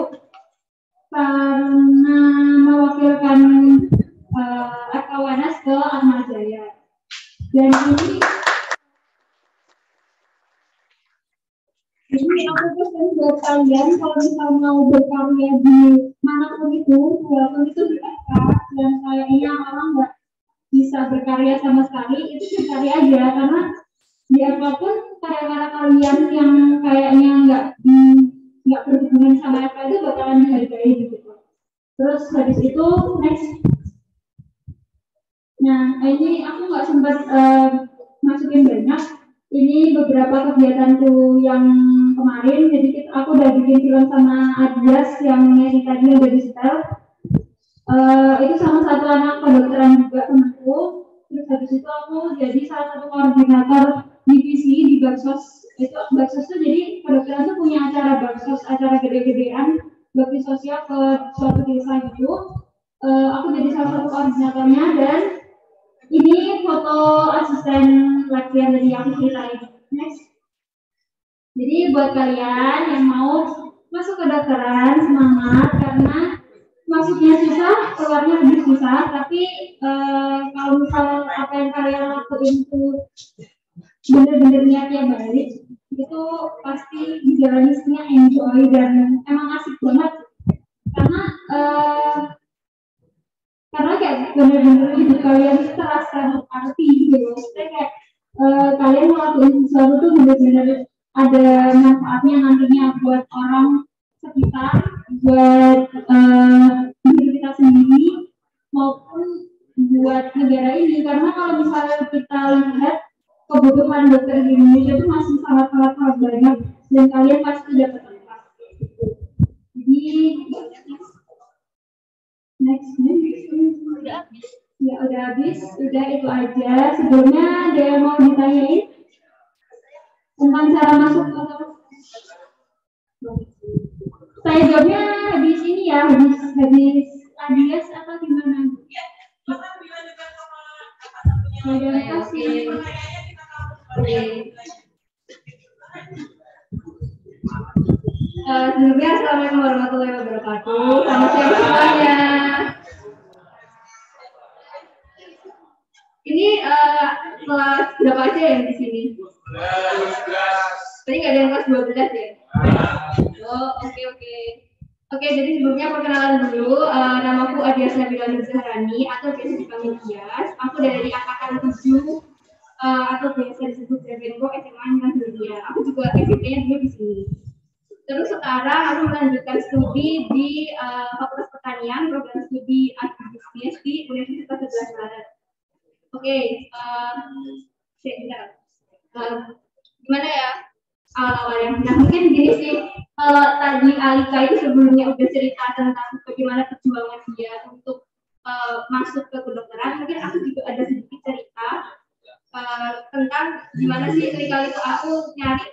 karena mewakilkan FKWNS ke Ahmad Jaya. Dan ini aku pesan buat kalian kalau misalnya mau berkarya di manapun itu, walaupun itu di FK dan kayaknya orang nggak bisa berkarya sama sekali, itu berkarya aja karena di apapun karya-karya kalian yang kayaknya nggak berhubungan sama FK itu bakalan dihargai gitu. Terus habis itu next. Nah ini aku nggak sempat masukin banyak. Ini beberapa kegiatanku yang kemarin, jadi aku udah bikin film sama Adias yang tadi udah di setel. Itu sama satu anak kedokteran juga temanku. Terus habis itu aku jadi salah satu koordinator divisi di Baksos. Itu Baksos tuh jadi kedokteran tuh punya acara Baksos, acara gede-gedean bakti sosial ke suatu desa gitu. Aku jadi salah satu koordinatornya dan ini foto asisten latihan dari yang ceritain. Next. Jadi buat kalian yang mau masuk ke kedokteran semangat karena masuknya susah, keluarnya lebih susah. Tapi kalau misal apa yang kalian lakuin itu bener-bener niatnya baik, itu pasti dijalaninnya enjoy dan emang asik banget. Karena kayak bener-bener hidup kalian terasa arti gitu loh. Kayak kalian ngelakuin sesuatu tuh bener-bener ada manfaatnya nantinya buat orang sekitar, buat diri kita sendiri maupun buat negara ini. Karena kalau misalnya kita lihat kebutuhan dokter di Indonesia itu masih sangat-sangat banyak dan kalian pasti dapat tempat. Jadi next. Udah habis. Ya udah habis, udah itu aja. Sebelumnya ada yang mau ditanyain tentang cara masuk atau saya jawabnya habis ini ya, habis Adias atau gimana? Ya, Bapak dilanjutkan sama Oke. Sebelumnya assalamualaikum warahmatullahi wabarakatuh. Selamat siang semuanya. Ini kelas berapa aja yang di sini? Tadi nggak ada yang kelas 12 ya? Oh, oke. Oke, jadi sebelumnya perkenalan dulu. Namaku Adias Nabila Zahrani atau biasa dipanggil Dias. Aku dari angkatan 7 atau biasa disebut Dragonco SMA Negeri Dunia. Aku juga SMP-nya dulu di sini. Terus sekarang aku melanjutkan studi di Fakultas Pertanian, program studi agribisnis di Universitas 11 Maret. Oke, gimana ya awal-awalnya? Nah mungkin gini sih, kalau tadi Alika itu sebelumnya udah cerita tentang bagaimana perjuangan dia untuk masuk ke kedokteran, mungkin aku juga ada sedikit cerita tentang gimana sih ketika itu aku nyari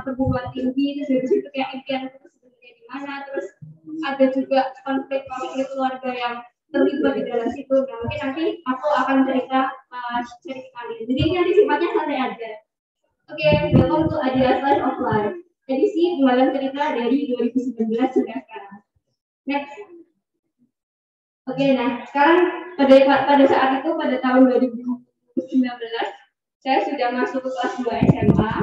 perguruan tinggi, terus dari situ kayak impian itu sebenarnya di mana, terus ada juga konflik keluarga yang terlibat di dalam situ. Nah, mungkin nanti aku akan cerita kalian. Jadi ini nanti sifatnya santai aja. Oke, welcome to Adila Slice of Life. Edisi penggalan cerita dari 2019 sampai sekarang. Next. Oke, nah sekarang pada saat itu pada tahun 2019 saya sudah masuk ke kelas 2 SMA,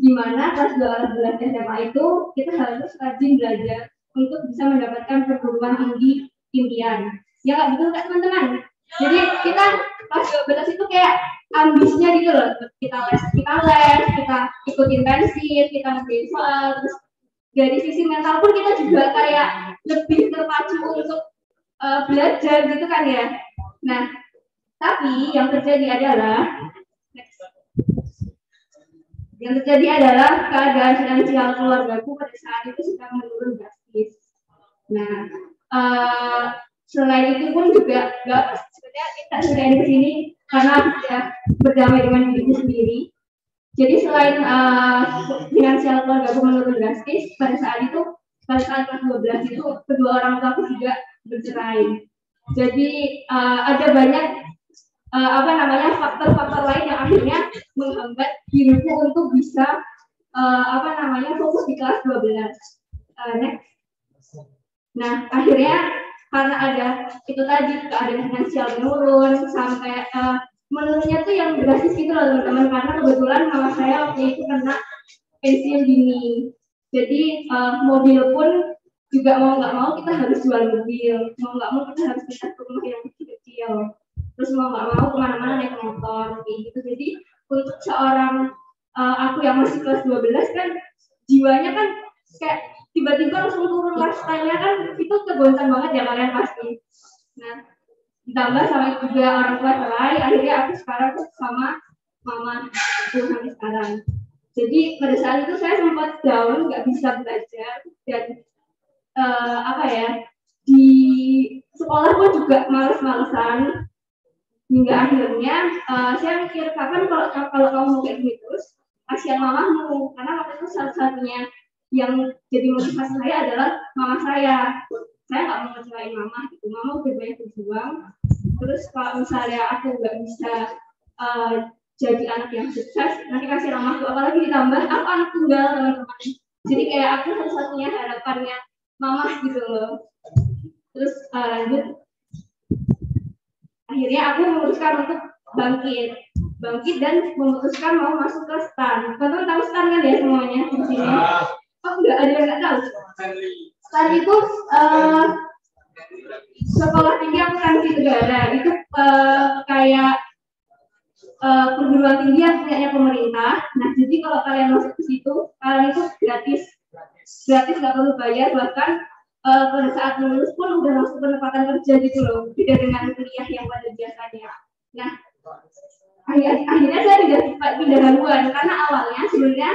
di mana kelas 2 SMA itu kita harus rajin belajar untuk bisa mendapatkan perguruan tinggi impian. Ya nggak betul kan teman-teman? Jadi kita kelas 12 itu kayak ambisnya gitu loh. Kita les, kita ikutin pensil, kita ngerjain soal. Terus dari sisi mental pun kita juga kayak lebih terpacu untuk belajar gitu kan ya. Nah, tapi yang terjadi adalah keadaan finansial keluargaku pada saat itu sedang menurun drastis. Nah, selain itu pun juga sebenarnya kita sudah di sini karena sudah berdamai dengan diriku sendiri. Jadi selain finansial keluargaku menurun drastis, pada saat kelas 12 itu kedua orang tua aku juga bercerai. Jadi ada banyak faktor-faktor lain yang akhirnya menghambat diriku untuk bisa fokus di kelas 12. Next. Nah, akhirnya karena ada itu tadi keadaan finansial menurun sampai menurunnya tuh yang drastis gitu loh teman-teman, karena kebetulan mama saya waktu itu kena pensiun dini. Jadi mobil pun juga mau nggak mau kita harus jual mobil, mau nggak mau kita harus pindah ke rumah yang kecil-kecil, terus mau nggak mau kemana-mana naik motor kayak gitu. Jadi untuk seorang aku yang masih kelas 12 kan jiwanya kan kayak tiba-tiba langsung turun lifestyle-nya kan, itu kegoncan banget ya kalian pasti. Nah, ditambah sama juga orang tua cerai, akhirnya aku sekarang sama mama itu sampai sekarang. Jadi pada saat itu saya sempat down, nggak bisa belajar, dan di sekolah pun juga males-malesan, hingga akhirnya saya mikir kapan kalau kamu mau kayak gini terus, kasihan mamamu, karena waktu itu satu-satunya yang jadi motivasi saya adalah mama saya nggak mau ngecewain mama gitu. Mama udah banyak berjuang, terus kalau misalnya aku nggak bisa jadi anak yang sukses, nanti kasih mamaku, apalagi ditambah aku anak tunggal teman-teman, jadi kayak aku satu-satunya harapannya mama gitu loh. Terus lanjut, akhirnya aku memutuskan untuk bangkit dan memutuskan mau masuk ke STAN. Teman-teman tahu STAN kan ya semuanya di sini? Oh enggak, ada yang nggak tahu. STAN itu sekolah tinggi akuntansi negara. Itu kayak perguruan tinggi yang punyanya pemerintah. Nah, jadi kalau kalian masuk ke situ, kalian itu gratis, nggak perlu bayar. Bahkan pada saat lulus pun udah langsung penempatan kerja gitu loh, beda dengan kuliah yang pada biasanya. Nah, akhirnya saya pindah haluan karena awalnya sebenarnya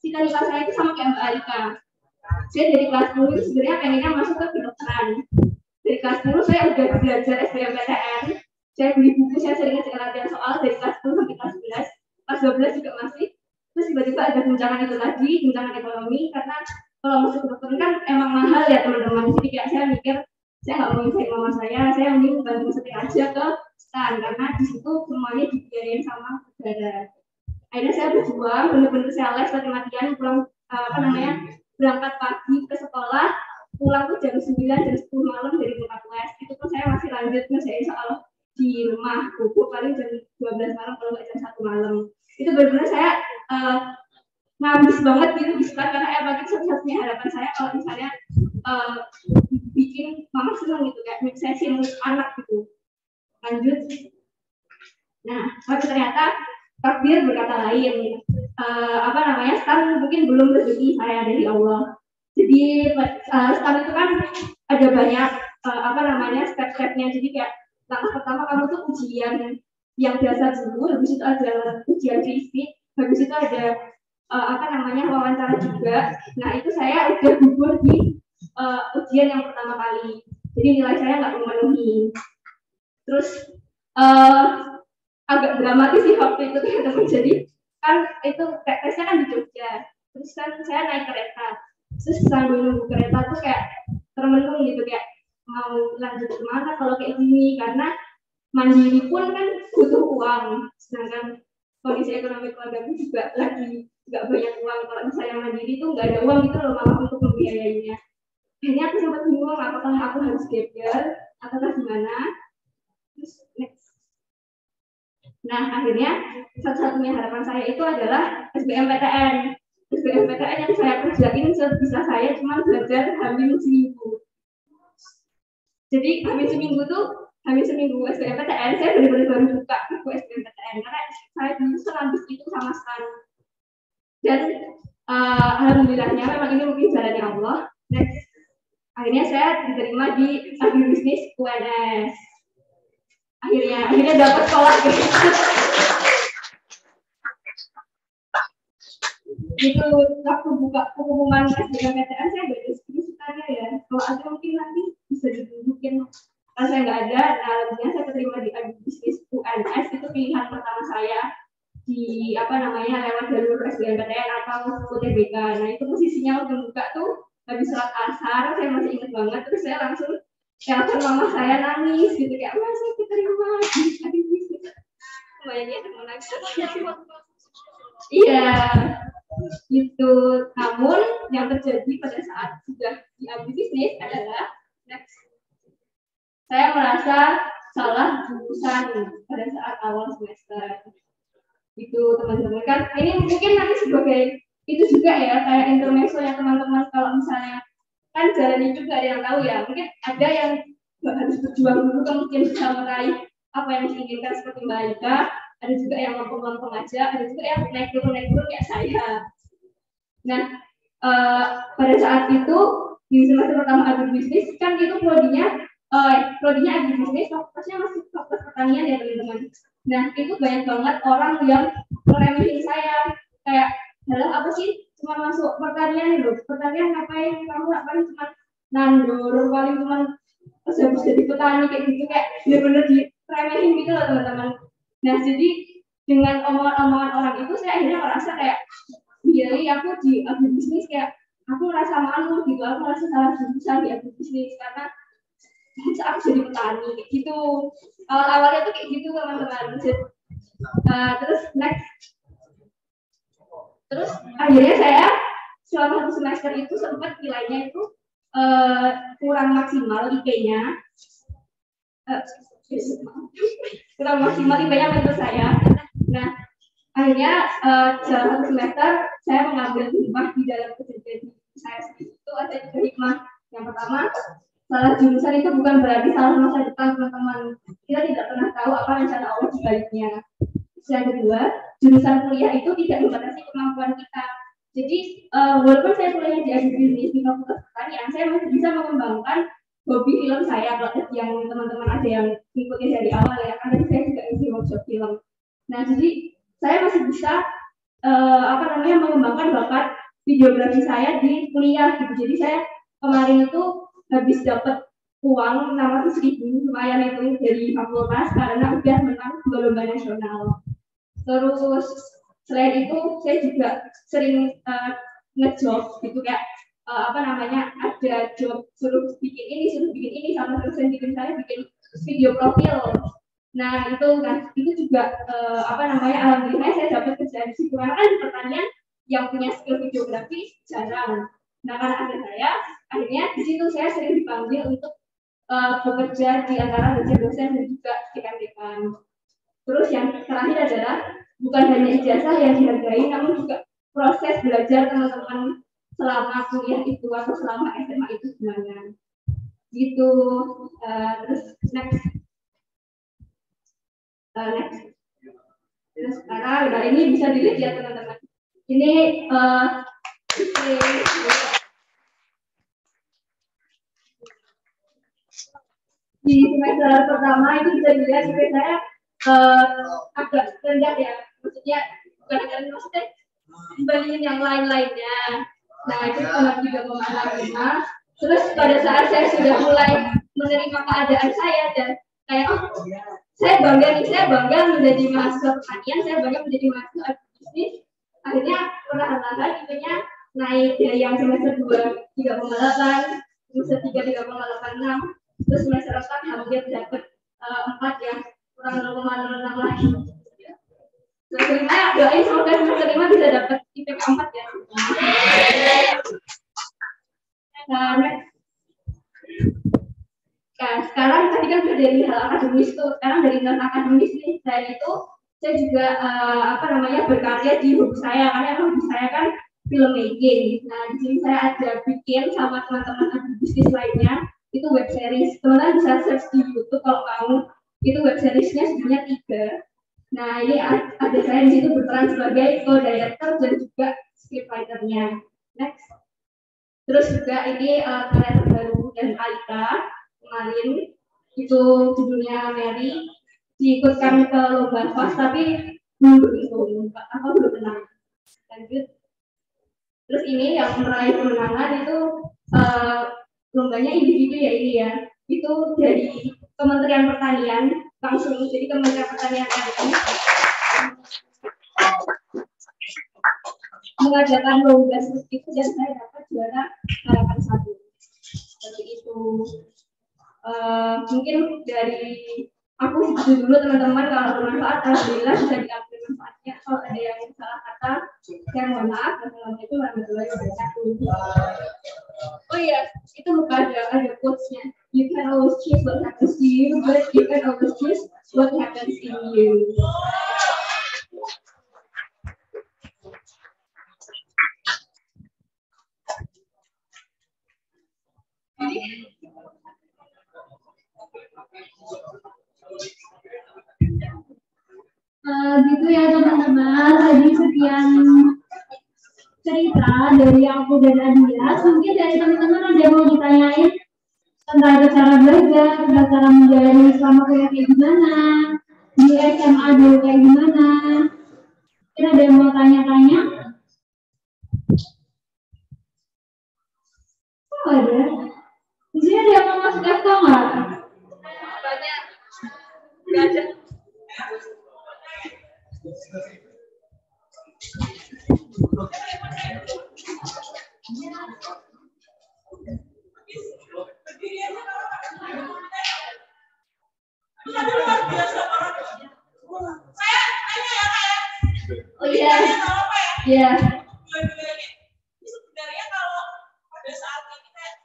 cita-cita saya itu sama kayak Mbak Alika. Saya dari kelas 10 itu sebenarnya pengennya masuk ke kedokteran. Dari kelas 10 saya udah belajar SBMPTN, saya beli buku, saya sering latihan soal dari kelas 10 sampai kelas 11, kelas 12 juga masih. Terus tiba-tiba ada guncangan itu tadi, guncangan ekonomi, karena kalau masuk kedokteran kan emang mahal ya teman-teman. Jadi kayak saya mikir, saya nggak mau nyusahin mama saya mending bantu setir aja ke STAN, karena di situ semuanya dibiayain sama negara. Akhirnya saya berjuang, bener-bener saya les mati-matian, pulang berangkat pagi ke sekolah, pulang tuh jam 9, jam 10 malam dari tempat les. Itu pun saya masih lanjut ngerjain soal di rumah, buku paling jam 12 malam kalau nggak jam 1 malam. Itu benar-benar saya ngabis banget gitu di STAN, karena emang itu satu-satunya harapan saya kalau misalnya bikin mama senang gitu, kayak saya sinus anak gitu. Lanjut. Nah, tapi ternyata takdir berkata lain. STAN mungkin belum rezeki saya dari Allah. Jadi STAN itu kan ada banyak step-stepnya. Jadi kayak langkah pertama kamu tuh ujian yang biasa dulu, habis itu ada ujian fisik, habis itu ada wawancara juga. Nah itu saya udah gugur di ujian yang pertama kali. Jadi nilai saya nggak memenuhi. Terus agak dramatis sih waktu itu teman-teman. Jadi kan itu tesnya kan di Jogja, terus kan saya naik kereta, terus sambil nunggu kereta tuh kayak termenung gitu, kayak mau lanjut kemana kalau kayak gini, karena mandiri pun kan butuh uang, sedangkan kondisi ekonomi keluarga pun juga lagi nggak banyak uang. Kalau misalnya mandiri tuh nggak ada uang gitu loh malah untuk membiayainya. Akhirnya aku sempat bingung apakah aku harus gap year atau gimana. Terus next. Nah akhirnya satu-satunya harapan saya itu adalah SBMPTN. SBMPTN yang saya kerjain sebisa saya cuma belajar hamil seminggu. Jadi hamil seminggu SBMPTN saya benar-benar baru buka buku SBMPTN karena saya dulu selambis itu sama sekali. Dan alhamdulillahnya memang ini mungkin jalannya Allah. Next. Akhirnya saya diterima di agribisnis UNS. Akhirnya dapat sekolah gitu. Itu waktu buka pengumuman SBMPTN saya beda sekali ya. Kalau ada mungkin nanti bisa ditunjukin. Kalau saya nggak ada, nah saya terima di agribisnis UNS itu pilihan pertama saya di lewat jalur SBMPTN atau UTBK. Nah itu posisinya waktu buka tuh habis sholat asar, saya masih ingat banget. Terus saya langsung telepon mama saya nangis gitu kayak masih diterima di agribisnis. Bayangin teman nangis. Iya, itu. Namun yang terjadi pada saat sudah di agribisnis adalah saya merasa salah jurusan pada saat awal semester. Itu teman-teman kan ini mungkin nanti sebagai itu juga ya kayak intermezzo ya teman-teman, kalau misalnya kan jalannya juga ada yang tahu ya, mungkin ada yang harus berjuang dulu kemudian bisa meraih apa yang diinginkan seperti Mbak Aika, ada juga yang lempeng-lempeng aja, ada juga yang naik turun kayak saya. Nah pada saat itu di semester pertama agribisnis kan itu prodinya agribisnis, fokusnya masih fokus pertanian ya teman-teman. Nah itu banyak banget orang yang meremehin saya kayak, halo apa sih cuma masuk pertanian loh, pertanian ngapain kamu cuma nandur paling cuma harus jadi petani kayak gitu, kayak benar-benar diremehin gitu loh teman-teman. Nah jadi dengan omongan-omongan orang itu saya akhirnya merasa kayak iya aku di agribisnis kayak aku merasa malu gitu, aku merasa salah jurusan di agribisnis karena aku jadi petani kayak gitu. Awalnya tuh kayak gitu teman-teman. Terus next. Terus akhirnya saya selama 1 semester itu sempat nilainya itu kurang maksimal IP-nya. Kurang maksimal IP-nya menurut saya. Nah, akhirnya dalam 1 semester saya mengambil hikmah di dalam kejadian saya sendiri. Itu ada 3 hikmah. Yang pertama, salah jurusan itu bukan berarti salah masa depan teman-teman. Kita tidak pernah tahu apa rencana Allah di baliknya. Yang kedua, jurusan kuliah itu tidak membatasi kemampuan kita. Jadi walaupun saya kuliah di agribisnis di Fakultas Pertanian, saya masih bisa mengembangkan hobi film saya. Kalau yang teman-teman ada yang ngikutin dari awal ya, karena saya juga isi workshop film. Nah jadi saya masih bisa mengembangkan bakat videografi saya di kuliah gitu. Jadi saya kemarin itu habis dapat uang 600.000 lumayan itu dari fakultas karena udah menang 2 lomba nasional. Terus selain itu saya juga sering ngejob gitu kayak ada job suruh bikin ini sama dosen bikin saya bikin video profil. Nah itu kan itu juga alhamdulillah saya dapat kerjaan di situ karena kan di pertanian yang punya skill videografi jarang. Nah karena ada saya, akhirnya di situ saya sering dipanggil untuk bekerja di antara dosen dan juga dekan-dekan. Terus yang terakhir adalah bukan hanya ijazah yang dihargai, namun juga proses belajar teman-teman selama kuliah itu atau selama SMA itu gimana. Gitu. Terus next. Terus sekarang ini bisa dilihat ya teman-teman. Ini di semester pertama itu bisa dilihat IP saya agak rendah ya, maksudnya maksudnya dibandingin yang lain-lainnya. Nah itu cuma 3,65. Terus pada saat saya sudah mulai menerima keadaan saya dan kayak saya bangga menjadi mahasiswa pertanian, saya bangga menjadi mahasiswa agribisnis. Akhirnya perlahan-lahan IP-nya naik dari yang semester 2 3,8, semester 3 3,86. Terus semester 4 hampir dapat 4 ya, kurang 0,06 lagi. Semester 5 ya, doain semoga semester 5 bisa dapat IPK 4 ya. Nah, sekarang tadi kan sudah dari hal akademis tuh, sekarang dari non akademis nih. Saya juga berkarya di hobi saya, karena hobi saya kan filmmaking. Nah, di sini saya ada bikin sama teman-teman bisnis lainnya itu web series. Teman-teman bisa search di YouTube kalau kamu itu web seriesnya sebenarnya 3. Nah, ini ada saya di situ berperan sebagai co-director dan juga scriptwriter-nya. Next. Terus juga ini karya terbaru dan Alita kemarin itu judulnya Mary, diikutkan ke lomba FAS tapi belum menang. Lanjut. Terus ini yang meraih kemenangan itu lombanya individu ya ini ya, itu dari Kementerian Pertanian langsung, jadi Kementerian Pertanian ini mengadakan lomba seperti itu dan saya dapat juara harapan 1. Seperti itu. Mungkin dari aku segitu dulu teman-teman. Kalau bermanfaat alhamdulillah bisa diambil manfaatnya. Kalau ada yang salah kata saya mohon maaf. Wassalamualaikum warahmatullahi wabarakatuh. Oh iya, itu lupa ada quotes-nya. You can always choose what happens to you, but you can always choose what happens in you. Gitu ya teman-teman, tadi sekian cerita dari aku dan Adias. Mungkin dari teman-teman ada yang mau ditanyain tentang cara belajar, tentang cara menjalani selama kuliah kayak gimana, di SMA dulu kayak gimana. Mungkin ada yang mau tanya-tanya? Oh, ada. Di sini ada yang mau masuk FK nggak? Banyak. Nggak ada. Oh iya. Iya. Sebenarnya kalau pada saat ini kayak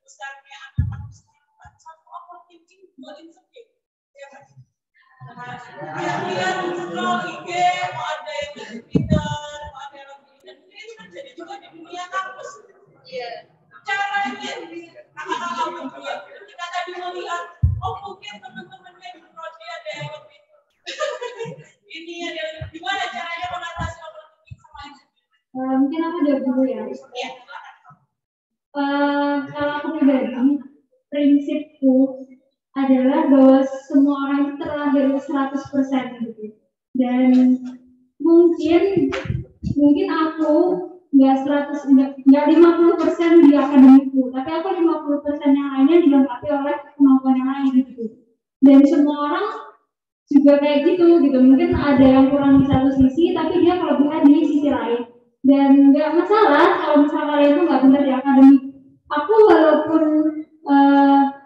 besarnya satu overthinking, dua insecure. Lihat scroll IG, mau ada yang di Twitter, mau ada yang di dan itu terjadi juga di dunia kampus. Iya. Caranya kakak-kakak berdua ketika tadi melihat, oh mungkin teman-temannya di prodi ada yang lebih ini ada gimana caranya mengatasi overthinking sama insecure? Mungkin aku jawab dulu ya. Iya. Kalau aku pribadi, prinsipku adalah bahwa semua orang itu terlahir 100% gitu. Dan mungkin aku nggak 50% di akademikku, tapi aku 50% yang lainnya dilengkapi oleh kemampuan yang lain gitu. Dan semua orang juga kayak gitu. Mungkin ada yang kurang di satu sisi, tapi dia kelebihan di sisi lain. Dan nggak masalah kalau misalnya kalian itu nggak benar di akademik. Aku walaupun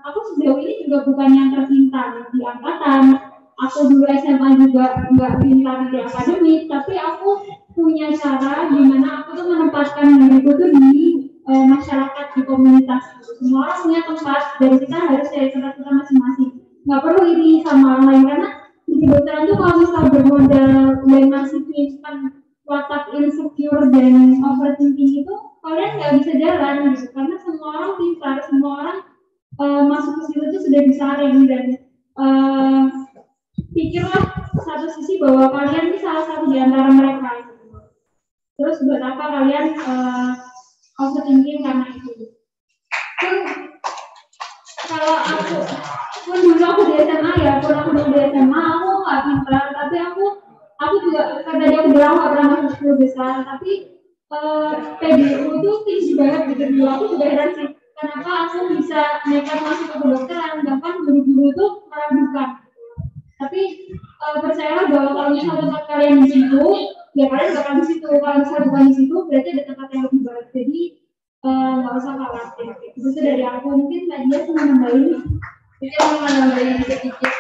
aku sejauh ini juga bukan yang terpintar di angkatan. Aku dulu SMA juga nggak pintar di akademik, tapi aku punya cara gimana aku tuh menempatkan diriku tuh di masyarakat, di komunitas. Semua orang punya tempat dan kita harus cari tempat kita masing-masing. Nggak perlu iri sama orang lain karena di kedokteran tuh kalau misalnya bermodal dan masih menyimpan watak insecure dan overthinking itu kalian nggak bisa jalan gitu karena semua orang pintar, semua orang masuk ke situ tuh sudah disaring dan pikirlah satu sisi bahwa kalian ini salah satu di antara mereka gitu. Terus buat apa kalian overthinking karena itu? Kalau aku pun dulu aku di SMA ya, aku di SMA aku nggak pintar, tapi aku juga karena dia bilang nggak pernah masuk 10 besar, tapi PDU itu tinggi banget gitu. Dulu aku juga heran sih kenapa aku bisa nekat masuk ke kedokteran, bahkan guru-guru itu meragukan. Tapi percayalah bahwa kalau misalnya tempat kalian di situ, ya kalian bakal di situ. Kalau misalnya bukan di situ, berarti ada tempat yang lebih baik. Jadi nggak usah khawatir. Itu dari aku. Mungkin Mbak Dia mau nambahin sedikit.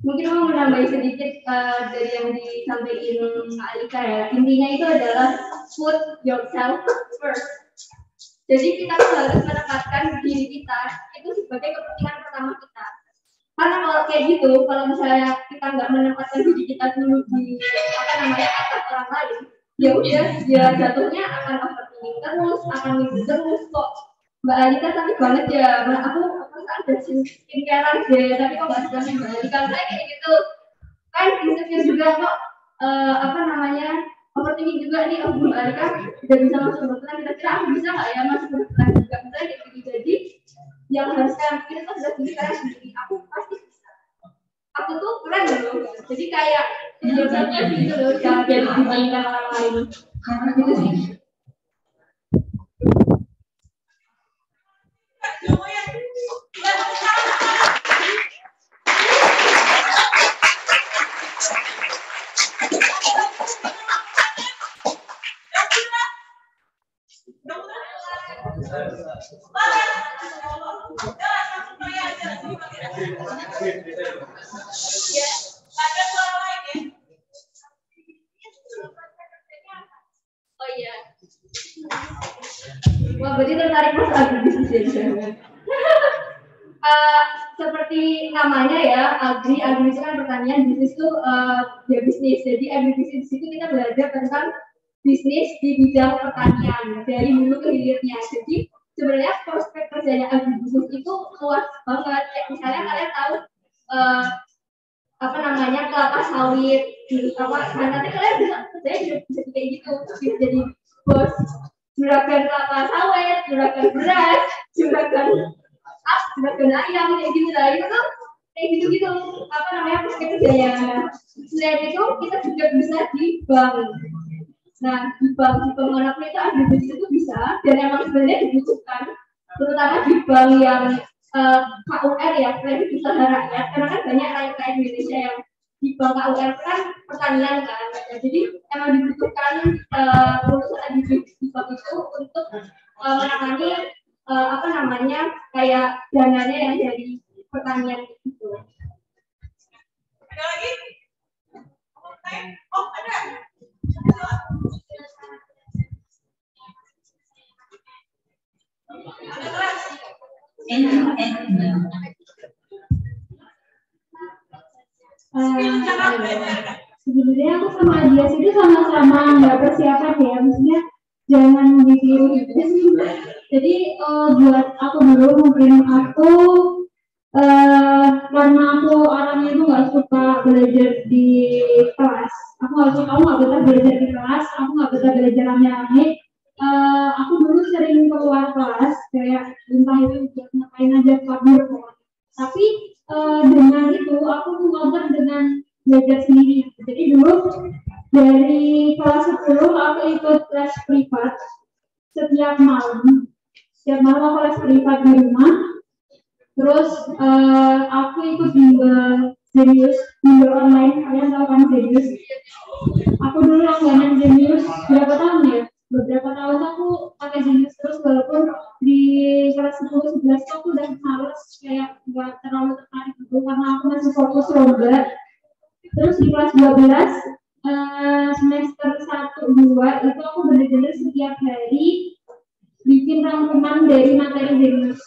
Mungkin mau menambahin sedikit dari yang disampaikan Kak Alika ya. Intinya itu adalah put yourself first. Jadi kita harus menempatkan diri kita itu sebagai kepentingan pertama kita. Karena kalau kayak gitu, kalau misalnya kita nggak menempatkan diri kita dulu di atas orang lain, ya udah ya jatuhnya akan overthinking terus, akan mikir terus kok. Mbak Alika sakit banget ya, aku ada skincarean deh, tapi kok nggak suka Mbak Alika kayak gitu. Kan insecure juga kok overthinking juga nih, Mbak Alika udah bisa masuk kedokteran, kira-kira aku bisa nggak ya masuk kedokteran juga, misalnya kayak gitu. Jadi yang harus kita pikir itu adalah diri saya sendiri, aku pasti bisa, aku tuh keren loh. Jadi kayak biasanya gitu loh, jangan jadi dibandingkan orang lain. Gitu sih. Oh iya. Wah, berarti tertarik Mas agribisnis ya. Seperti namanya ya, agri itu kan pertanian, bisnis itu ya bisnis. Jadi agribisnis di situ kita belajar tentang bisnis di bidang pertanian dari hulu ke hilirnya. Jadi sebenarnya prospek kerjanya agribisnis itu luas banget. Kayak misalnya kalian tahu kelapa sawit, nanti kalian bisa kayak gitu, bisa jadi bos juragan kelapa sawit, juragan beras, juragan ayam kayak gitu lah. Itu tuh kayak gitu prospek kerjanya. Selain itu kita juga bisa di bank. Nah, di bank manapun itu agribisnis itu bisa, dan emang sebenarnya dibutuhkan, terutama di bank yang KUR ya, kredit usaha rakyat, karena kan banyak rakyat Indonesia yang di bank KUR kan pertanian kan. Nah, jadi emang dibutuhkan lulusan agribisnis di bank itu untuk menangani kayak dananya yang dari pertanian itu. Ada lagi? Oh, ada. Sebenarnya aku sama dia itu sama-sama nggak persiapan ya, maksudnya jangan ditiru gitu. Jadi buat aku dulu mungkin aku karena aku orangnya itu nggak suka belajar di kelas. Aku nggak betah belajar di kelas, aku nggak betah belajar rame-rame. Aku dulu sering keluar kelas, kayak entah itu buat ngapain aja kabur. Tapi dengan itu aku mengoper dengan belajar sendiri. Jadi dulu dari kelas 10 aku ikut les privat setiap malam. Setiap malam aku les privat di rumah. Terus aku ikut bimbel Zenius, bimbel online. Kalian tahu kan Zenius? Aku dulu langganan Zenius berapa tahun ya? Beberapa tahun aku pakai Zenius terus, walaupun di kelas 10-11 aku udah males, kayak nggak terlalu tertarik gitu karena aku masih fokus lomba. Terus di kelas 12 semester 1-2 itu aku benar-benar setiap hari bikin rangkuman dari materi Zenius.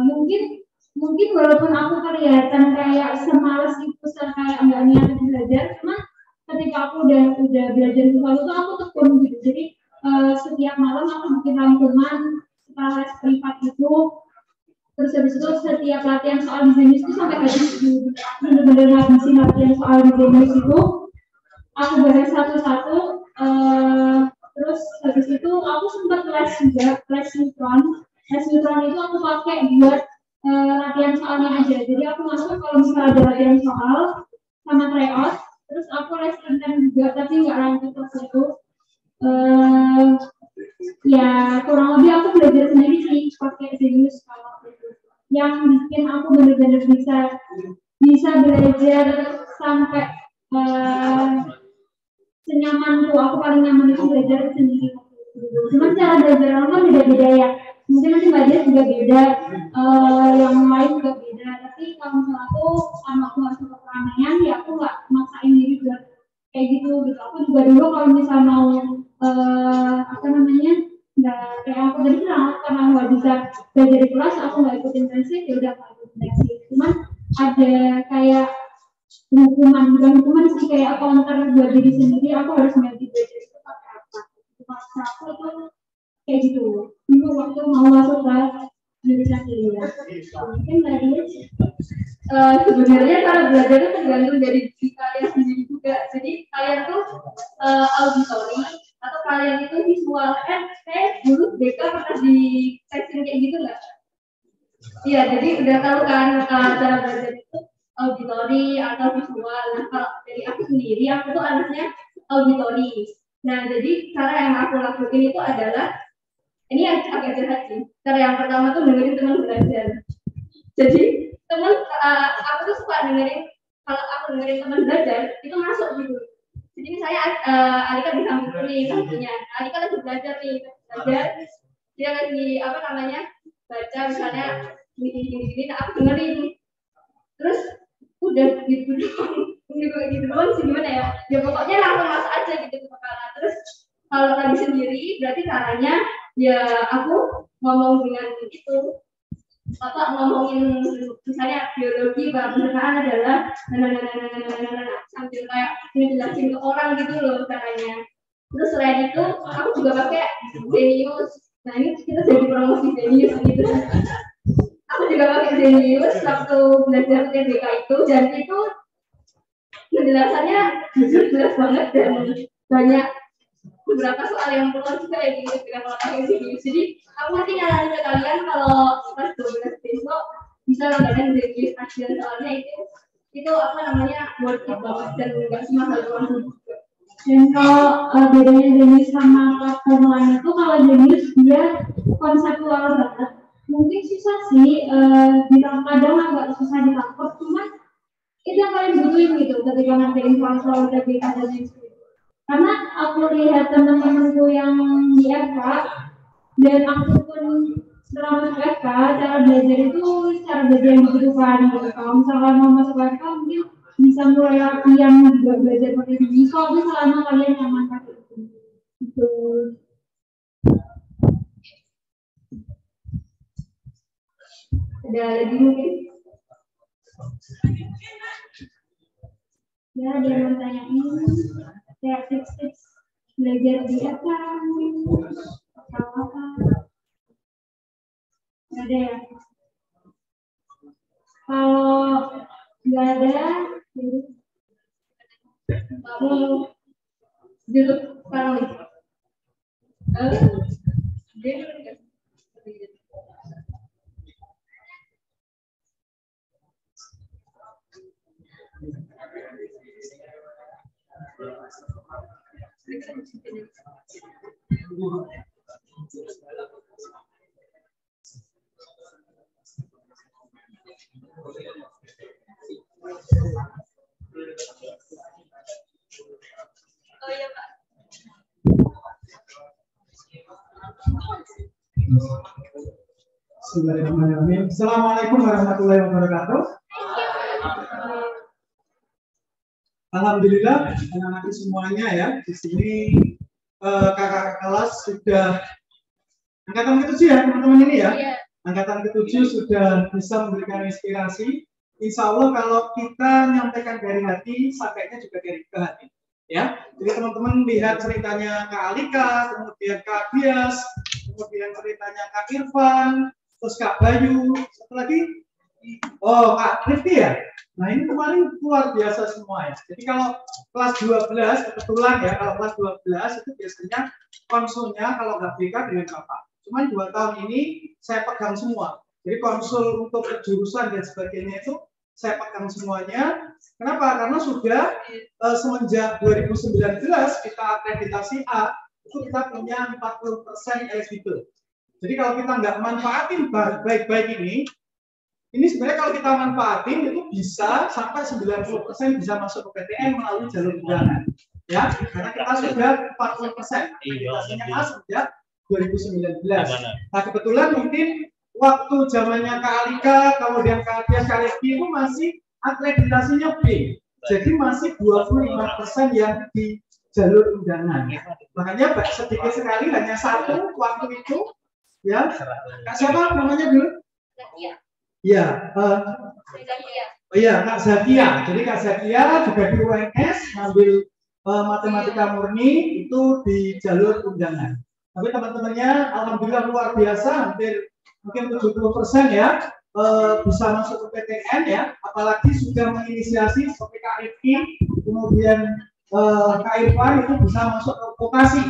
Mungkin walaupun aku kelihatan kayak semalas itu, kayak nggak niat belajar, cuman ketika aku udah belajar sesuatu tuh aku tekun gitu. Jadi setiap malam aku bikin rangkuman setelah les privat itu. Terus habis itu setiap latihan soal di Zenius itu sampai habis, benar-benar ngabisin latihan soal di Zenius itu. Aku bahas satu-satu. Terus habis itu aku sempat les juga, les neutron. Les neutron itu aku pakai buat latihan soalnya aja. Jadi aku masuk kalau misalnya ada latihan soal sama tryout. Terus aku les konten juga, tapi nggak lanjut kelas itu. Ya kurang lebih aku belajar sendiri sih pakai Zenius kalau itu. Yang bikin aku benar-benar bisa belajar sampai nyamanku, aku paling nyaman itu belajar sendiri. Cuman cara belajar orang kan beda-beda ya. Mungkin nanti Mbak Dia juga beda, yang lain juga beda. Tapi kalau misalnya aku sama aku harus ke keramaian, ya aku nggak maksain diri buat kayak gitu. Aku juga dulu kalau misalnya mau apa namanya, nggak kayak aku tadi bilang, karena nggak bisa belajar di kelas, aku nggak ikutin intensif, ya udah nggak ikutin intensif. Cuman ada kayak bukan hukuman sih, kayak counter buat diri sendiri, aku harus ganti belajar itu pakai apa. Masa aku itu kayak gitu. Dulu waktu mau masuk ke jurusan kuliah, mungkin tadi sebenarnya kalau belajar itu tergantung dari diri kalian sendiri juga. Jadi kalian tuh auditory atau kalian itu visual. Saya dulu BK pernah di testing kayak gitu nggak? Iya, jadi udah tahu kan cara belajar itu auditory atau visual. Nah, kalau dari aku sendiri, aku tuh anaknya auditory. Nah, jadi cara yang aku lakukan itu adalah, ini yang agak jahat sih. Cara yang pertama tuh dengerin teman belajar. Jadi teman, aku tuh suka dengerin, kalau aku dengerin teman belajar itu masuk gitu. Jadi misalnya Alika di samping nih, sampingnya Alika lagi belajar nih, dia lagi apa namanya baca misalnya gini, nah aku dengerin, terus udah gitu doang sih, gimana ya? Ya pokoknya langsung masuk aja gitu ke kepala. Terus kalau tadi sendiri, berarti caranya ya aku ngomong dengan itu, apa ngomongin misalnya biologi pencernaan adalah sambil kayak ngejelasin ke orang gitu loh caranya. Terus selain itu aku juga pakai Zenius. Nah ini kita jadi promosi Zenius gitu. Aku juga pakai Zenius waktu belajar TBK itu, dan itu penjelasannya jujur jelas banget dan banyak beberapa soal yang keluar juga ya gitu dengan pakai Zenius. Jadi aku nanti nyaranin ke kalian kalau kelas 12 besok bisa langganan Zenius aja, soalnya itu apa namanya worth it banget dan nggak semahal uang juga. Dan kalau bedanya Zenius sama platform lain itu, kalau Zenius dia konseptual banget. Mungkin susah sih, kadang agak susah ditangkap, cuman itu yang paling butuhin gitu ketika ngertiin soal TBK dan lain sebagainya. Karena aku lihat teman-temanku yang di FK dan aku pun setelah masuk FK, cara belajar itu cara belajar yang dibutuhkan gitu. Kalau misalkan mau masuk FK mungkin bisa mulai latihan juga belajar pakai Zenius, tapi selama kalian nyaman pakai itu. Gitu. Ada lagi mungkin? Ya, dia mau tanyain kayak tips-tips belajar di apa atau apa? Nggak ada ya? Kalau nggak ada, kamu duduk sekarang nih. Oh iya Pak. Assalamualaikum warahmatullahi wabarakatuh. Alhamdulillah anak-anak semuanya ya di sini kakak kelas sudah angkatan ke-7 ya teman-teman ini ya. Angkatan ke-7 sudah bisa memberikan inspirasi. Insya Allah kalau kita nyampaikan dari hati, sampainya juga dari ke hati. Ya, jadi teman-teman lihat ceritanya Kak Alika, kemudian Kak Bias, kemudian ceritanya Kak Irfan, terus Kak Bayu, satu lagi, oh Kak Rifki ya. Nah ini kemarin luar biasa semua ya. Jadi kalau kelas 12 kebetulan ya, kalau kelas 12 itu biasanya konsulnya kalau nggak BK dengan Bapak. Cuman 2 tahun ini saya pegang semua. Jadi konsul untuk jurusan dan sebagainya itu saya pegang semuanya. Kenapa? Karena sudah semenjak 2019 kita akreditasi A, itu kita punya 40% eligible. Jadi kalau kita nggak manfaatin baik-baik ini sebenarnya kalau kita manfaatin itu bisa sampai 90% bisa masuk ke PTN melalui jalur undangan. ya, karena kita sudah 40%. Implementasinya A sejak 2019. Nah, kebetulan mungkin waktu zamannya Kak Alika, kemudian Kak Tias, Kak Rifki itu masih akreditasinya B. Jadi masih 25% yang di jalur undangan. Makanya sedikit sekali, hanya satu waktu itu, ya. Kak siapa namanya dulu? Iya, iya Kak Zakia. Jadi Kak Zakia juga di UNS ngambil matematika murni itu di jalur undangan. Tapi teman-temannya alhamdulillah luar biasa, hampir mungkin 70% ya bisa masuk ke PTN ya. Apalagi sudah menginisiasi seperti Kak Rifki, kemudian Kak Irfan itu bisa masuk ke vokasi.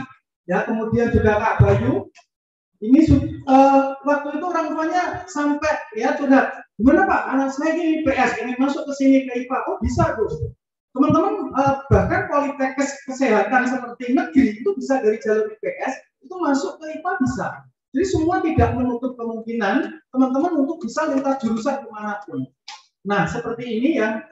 Ya, kemudian juga Kak Bayu. Ini waktu itu orang tuanya sampai ya curhat, gimana Pak, anak saya ini PS ingin masuk ke sini ke IPA, oh bisa tuh. Teman-teman bahkan politeknik kesehatan seperti negeri itu bisa dari jalur IPS itu masuk ke IPA bisa. Jadi semua tidak menutup kemungkinan teman-teman untuk bisa lintas jurusan kemanapun. Nah seperti ini ya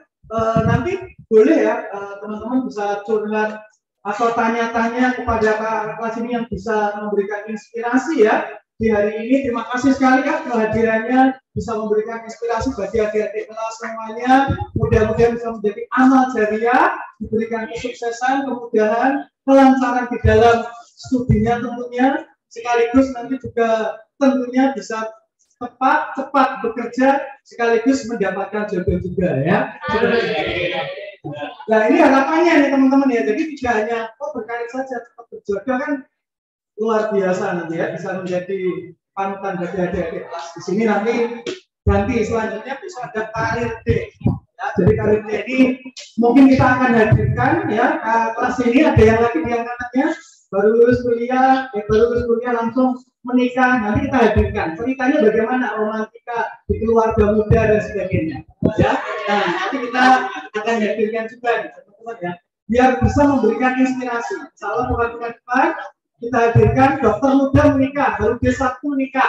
nanti boleh ya teman-teman bisa curhat atau tanya-tanya kepada Kak kelas ini yang bisa memberikan inspirasi ya di hari ini. Terima kasih sekali Kak kehadirannya, bisa memberikan inspirasi bagi adik-adik kelas semuanya. Mudah-mudahan bisa menjadi amal jariah, diberikan kesuksesan, kemudahan, kelancaran di dalam studinya tentunya, sekaligus nanti juga tentunya bisa cepat bekerja, sekaligus mendapatkan jodoh juga ya. Nah ini harapannya nih teman-teman ya, jadi tidak hanya berkarir saja cepat berjodoh kan luar biasa nanti ya, bisa menjadi panutan bagi adik-adik kelas di sini. Nanti selanjutnya bisa ada karir D ya, jadi karir D ini mungkin kita akan hadirkan ya kelas ini. Ada yang lagi diangkatannya baru lulus kuliah langsung menikah, nanti kita hadirkan ceritanya bagaimana romantika di keluarga muda dan sebagainya ya. Nah nanti kita akan hadirkan juga nih teman-teman ya, biar bisa memberikan inspirasi. Insyaallah bukan depan kita hadirkan dokter muda menikah, baru D1 menikah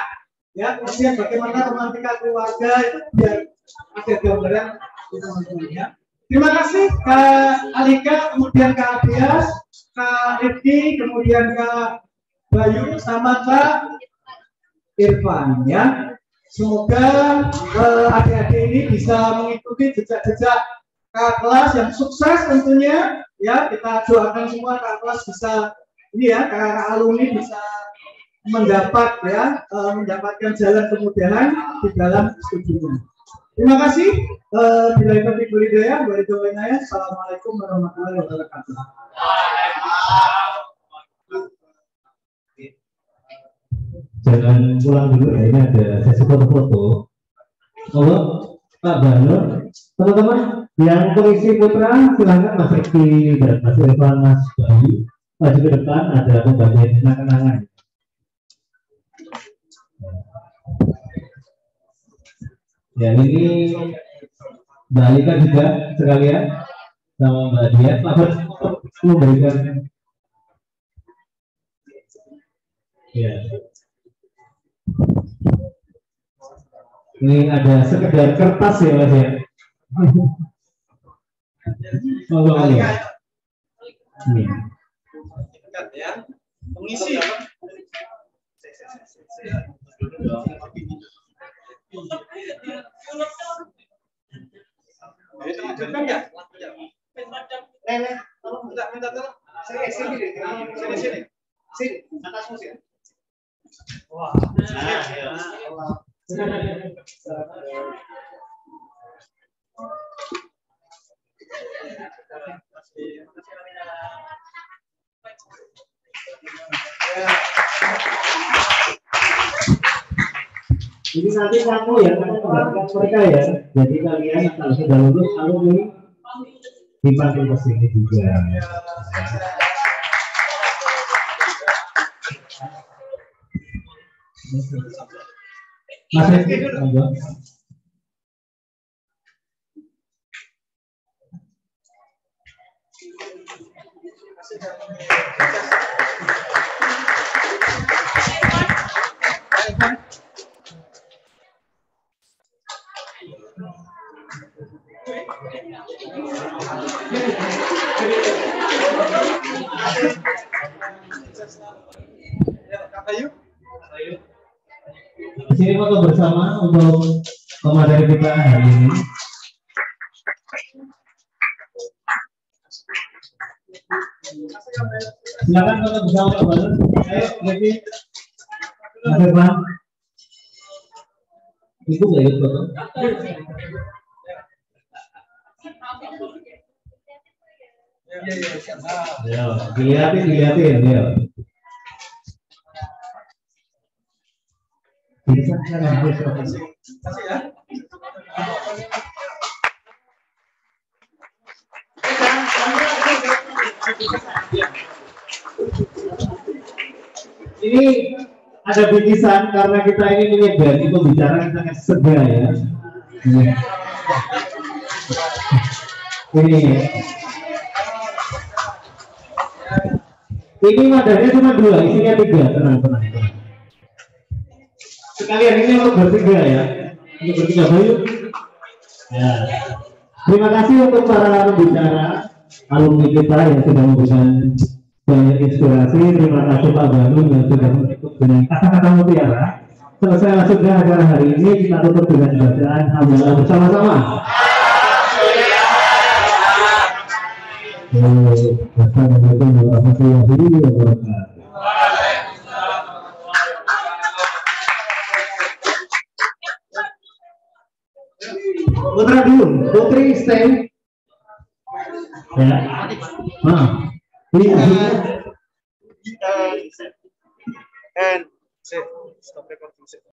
ya, kemudian bagaimana romantika keluarga itu biar ada gambaran teman-teman ya. Terima kasih Kak Alika, kemudian Kak Abias, Kak Rifki, kemudian Kak Bayu sama Kak Irfan ya. Semoga adik-adik ini bisa mengikuti jejak-jejak Kak kelas yang sukses tentunya ya. Kita doakan semua Kak kelas bisa ini ya, Kak alumni bisa mendapatkan jalan kemudahan di dalam studinya. Terima kasih. Bila itu hidayah, Assalamualaikum warahmatullahi wabarakatuh. Jangan pulang dulu ya, ini ada sesi foto-foto. Pak Banur, teman-teman yang pengisi putra silakan Mas Riki dan Mas Irfan, Mas Bayu maju ke depan, ada pembagian kenang-kenangan. Ya ini Mbak Alika juga sekalian sama Mbak Dia, Pak memberikan ya. Ini ada sekedar kertas ya Mas ya. Ya, mengisi Nenek, tolong minta tolong. Sini, atasmu sini. Wah, ini nanti kamu ya, mereka ya. Jadi kalian kalau sudah lulus alumni dipanggil ke sini juga. Mas Rifki, Di sini foto bersama untuk pemateri kita hari ini. Silakan foto bersama Pak Balon. Ayo, Devi. Mas Irfan. Ibu nggak ikut foto? Ya, dilihatin, ya. Bisa ya. Ini ada bingkisan karena kita ini menyegani pembicaraan sangat segar ya. Ini wadahnya cuma 2, isinya 3, tenang. Sekalian ini untuk bertiga ya, untuk bertiga bayu. Ya. Terima kasih untuk para pembicara alumni kita yang sudah memberikan banyak inspirasi. Terima kasih Pak Banu yang sudah menutup dengan kata-kata mutiara. Selesai sudah acara hari ini, kita tutup dengan bacaan hamdalah bersama-sama. Assalamualaikum warahmatullahi wabarakatuh. Putra dulu, Putri stand. Ya. Ini